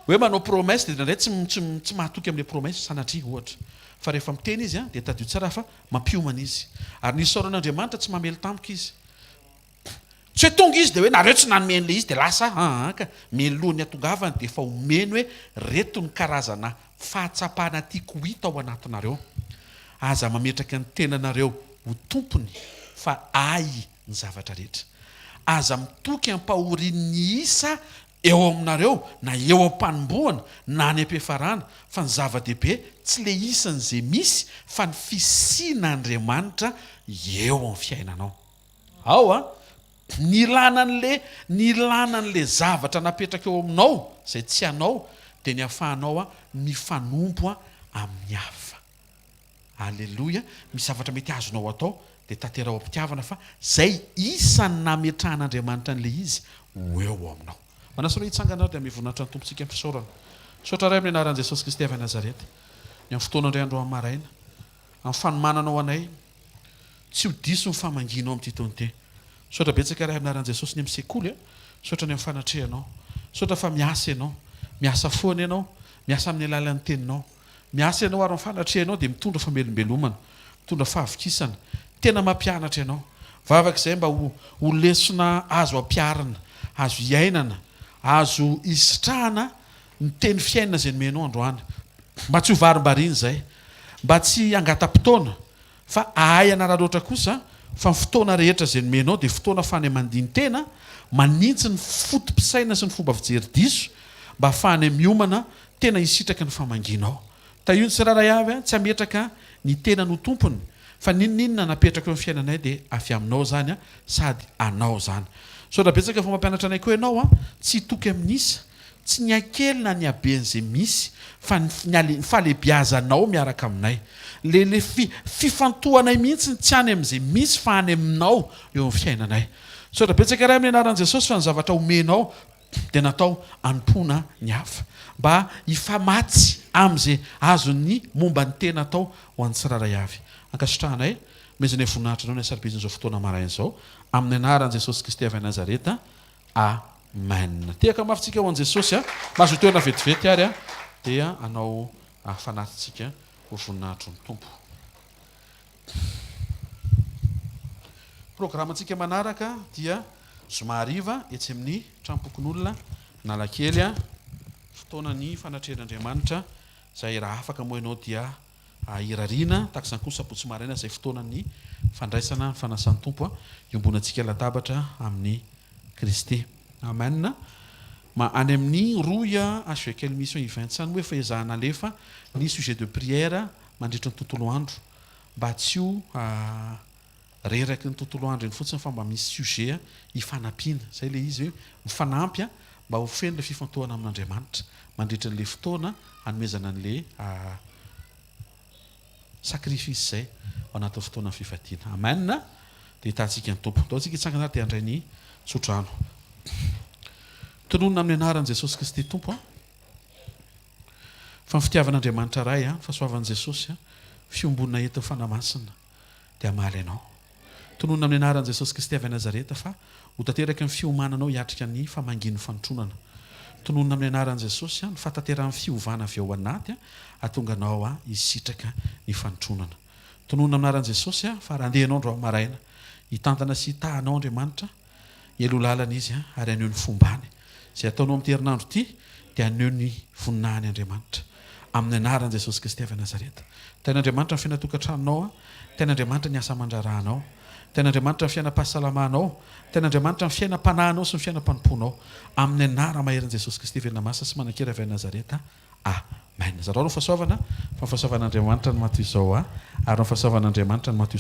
Hoe manao promesse dia indray tsy mahatoky amin'ilay promesse sanatria ohatra. Fa rehefa miteny izy dia tadio tsara fa mampiomana izy. Ary ny saoran'Andriamanitra tsy mamely tampoka izy. Tsy hoe tonga izy dia hoe nareo tsy nanome an'ilay izy dia lasa ka melohany atongavany dia efa omeny hoe reto ny karazana fahatsapana tiako hita ao anatinareo. Aza mametraka ny tenanareo ho tompony fa ay ny zavatra rehetra. Aza mitoky ampahorian'ny isa eo aminareo na eo am-panomboana na any am-piafarana fa ny zava-dehibe tsy le isan'izay misy fa ny fisian'Andriamanitra eo amin'ny fiainanao. Ao a ny lanan'le zavatra napetraka eo aminao zay tsy anao dia ny ahafahanao a mifanompo amin'ny hafa. Alleluia. Misy zavatra mety azonao atao dia tanterao am-pitiavana fa zay isan'ny nametrahan'Andriamanitra an'ilay izy ho eo aminao. Manasolo hitsangana dia mivonatra ny tompontsika ampisaorana. Sotra ray amin'ny anaran'i Jesosy Kristy avy Nazareta. Ny amin'ny fotoana indray andro amin'ny maraina, amin'ny fanomananao anay, tsy ho diso ny famanginao amin'ity taon'ity. Sotra betsaka ray amin'ny anaran'i Jesosy ny amin'ny sekoly, sotra ny amin'ny fanatrehanao, sotra fa miasa ianao, miasa foana ianao, miasa amin'ny alalan'ny teninao, miasa ianao ary fanatrehanao dia mitondra famelombelomana, mitondra fahavokisana, tena mampianatra ianao. Vavak'izay mba ho lesona azo ampiarina, azo iainana, azo isitrahana ny teny fiainana izay nomenao androany. Mba tsy ho varim-bariana izay, mba tsy hangatam-potoana fa ahay anararoatra kosa fa ny fotoana rehetra zay nomenao dia fotoana fany mandiny tena manintsy ny fotom-pisaina sy ny fomba fijery diso mba hafahany miomana tena hisitraka ny famanginao. Io ny tsiraray avy tsy ametraka ny tena no tompony fa ninninona napetraka eo amin'ny fiainanay dia avy aminao zany sady anao zany. So raha betsaka fa mampianatra anay koa ianao tsy toky amin'isa, tsy ny akely na ny aben'izay misy fa ny fahalebiazanao miaraka aminay. Le fifantohanay mihitsy tsy any amin'izay misy fa any aminao eo amin'ny fiainanay. So raha betsaka iray amin'ny anaran'i Jesosy fa ny zavatra omenao dia natao anompoana ny hafa mba hifamatsy amin'izay azony momba ny tena atao ho an'ny tsiraray avy. Ankasitrahanay mezanay voninahitra anao ny asaribizan'izao fotoana marain'izao amin'ny anaran'i Jesosy Kristy avy Nazareta. Amen. Tehaka mafitsika ho an'i Jesosy mahazo toerana vetivety ary dia anao fanahytsika ho voninahitro ny tompo. Programantsika manaraka dia zoma hariva etsy amin'ny trampokon'olona Analakely fotoana ny fanatrehan'Andriamanitra izay raha afaka moa ianao dia irariana takizany koa sabotsy maraina izay fotoana ny fandraisana ny fanasan'ny tompo iombonantsika latabatra amin'ny Kristy. Amen. Any amin'ny roy hvkl-mission event-tsany hoe fahezahana alefa ny sujet de prière mandritra ny tontolo andro mba tsy ho reraky ny tontolo andro eny fotsiny fa mba misy sujet hifanampiana. Zay le izy hoe mifanampy mba ho feno le fifantohana amin'Andriamanitra mandritra n'le fotoana hanomezana an'le sakrifisy zay ao anatin'ny fotoana ny fifadiana. Amen. Dia hitantsika ny tompo. Taontsika hitsangana dia handray ny tsotrano. Tononona amin'ny anaran'i Jesosy Kristy tompo fa ny fitiavan'Andriamanitra ray fahasoavan'i Jesosy fiombonana entin'ny fanamasina dia hamaly ianao. Tononona amin'ny anaran'i Jesosy Kristy avy Nazareta fa ho tanteraka ny fiomananao hiatrika ny famangin'ny fanotronana. Tononona amin'ny anaran'i Jesosy ny fatanteran'ny fiovana avy ao anaty ahatonga anao hisitraka ny fanotronana. Tononona amin'ny anaran'i Jesosy fa raha andehanao andro maraina hitantana sy hitahanao Andriamanitra elo lalana izy ary aneho ny fombany zay ataonao amin'ny herinandro ity dia aneho ny voninahiny Andriamanitra amin'ny anaran'i Jesosy Kristy avy Nazareta. Tain'Andriamanitra ny fiainatokantranonao, tain'Andriamanitra ny asa mandraranao, tain'Andriamanitra ny fiainam-pahasalamanao, tain'Andriamanitra ny fiainam-panahinao sy ny fiainam-panomponao amin'ny anara maheran'i Jesosy Kristy velona masina sy manan-kera avy Nazareta. Amen. Zarao no fahasoavana fa fahasoavan'Andriamanitra ny matoy izao ary no fahasoavan'Andriamanitra ny matoy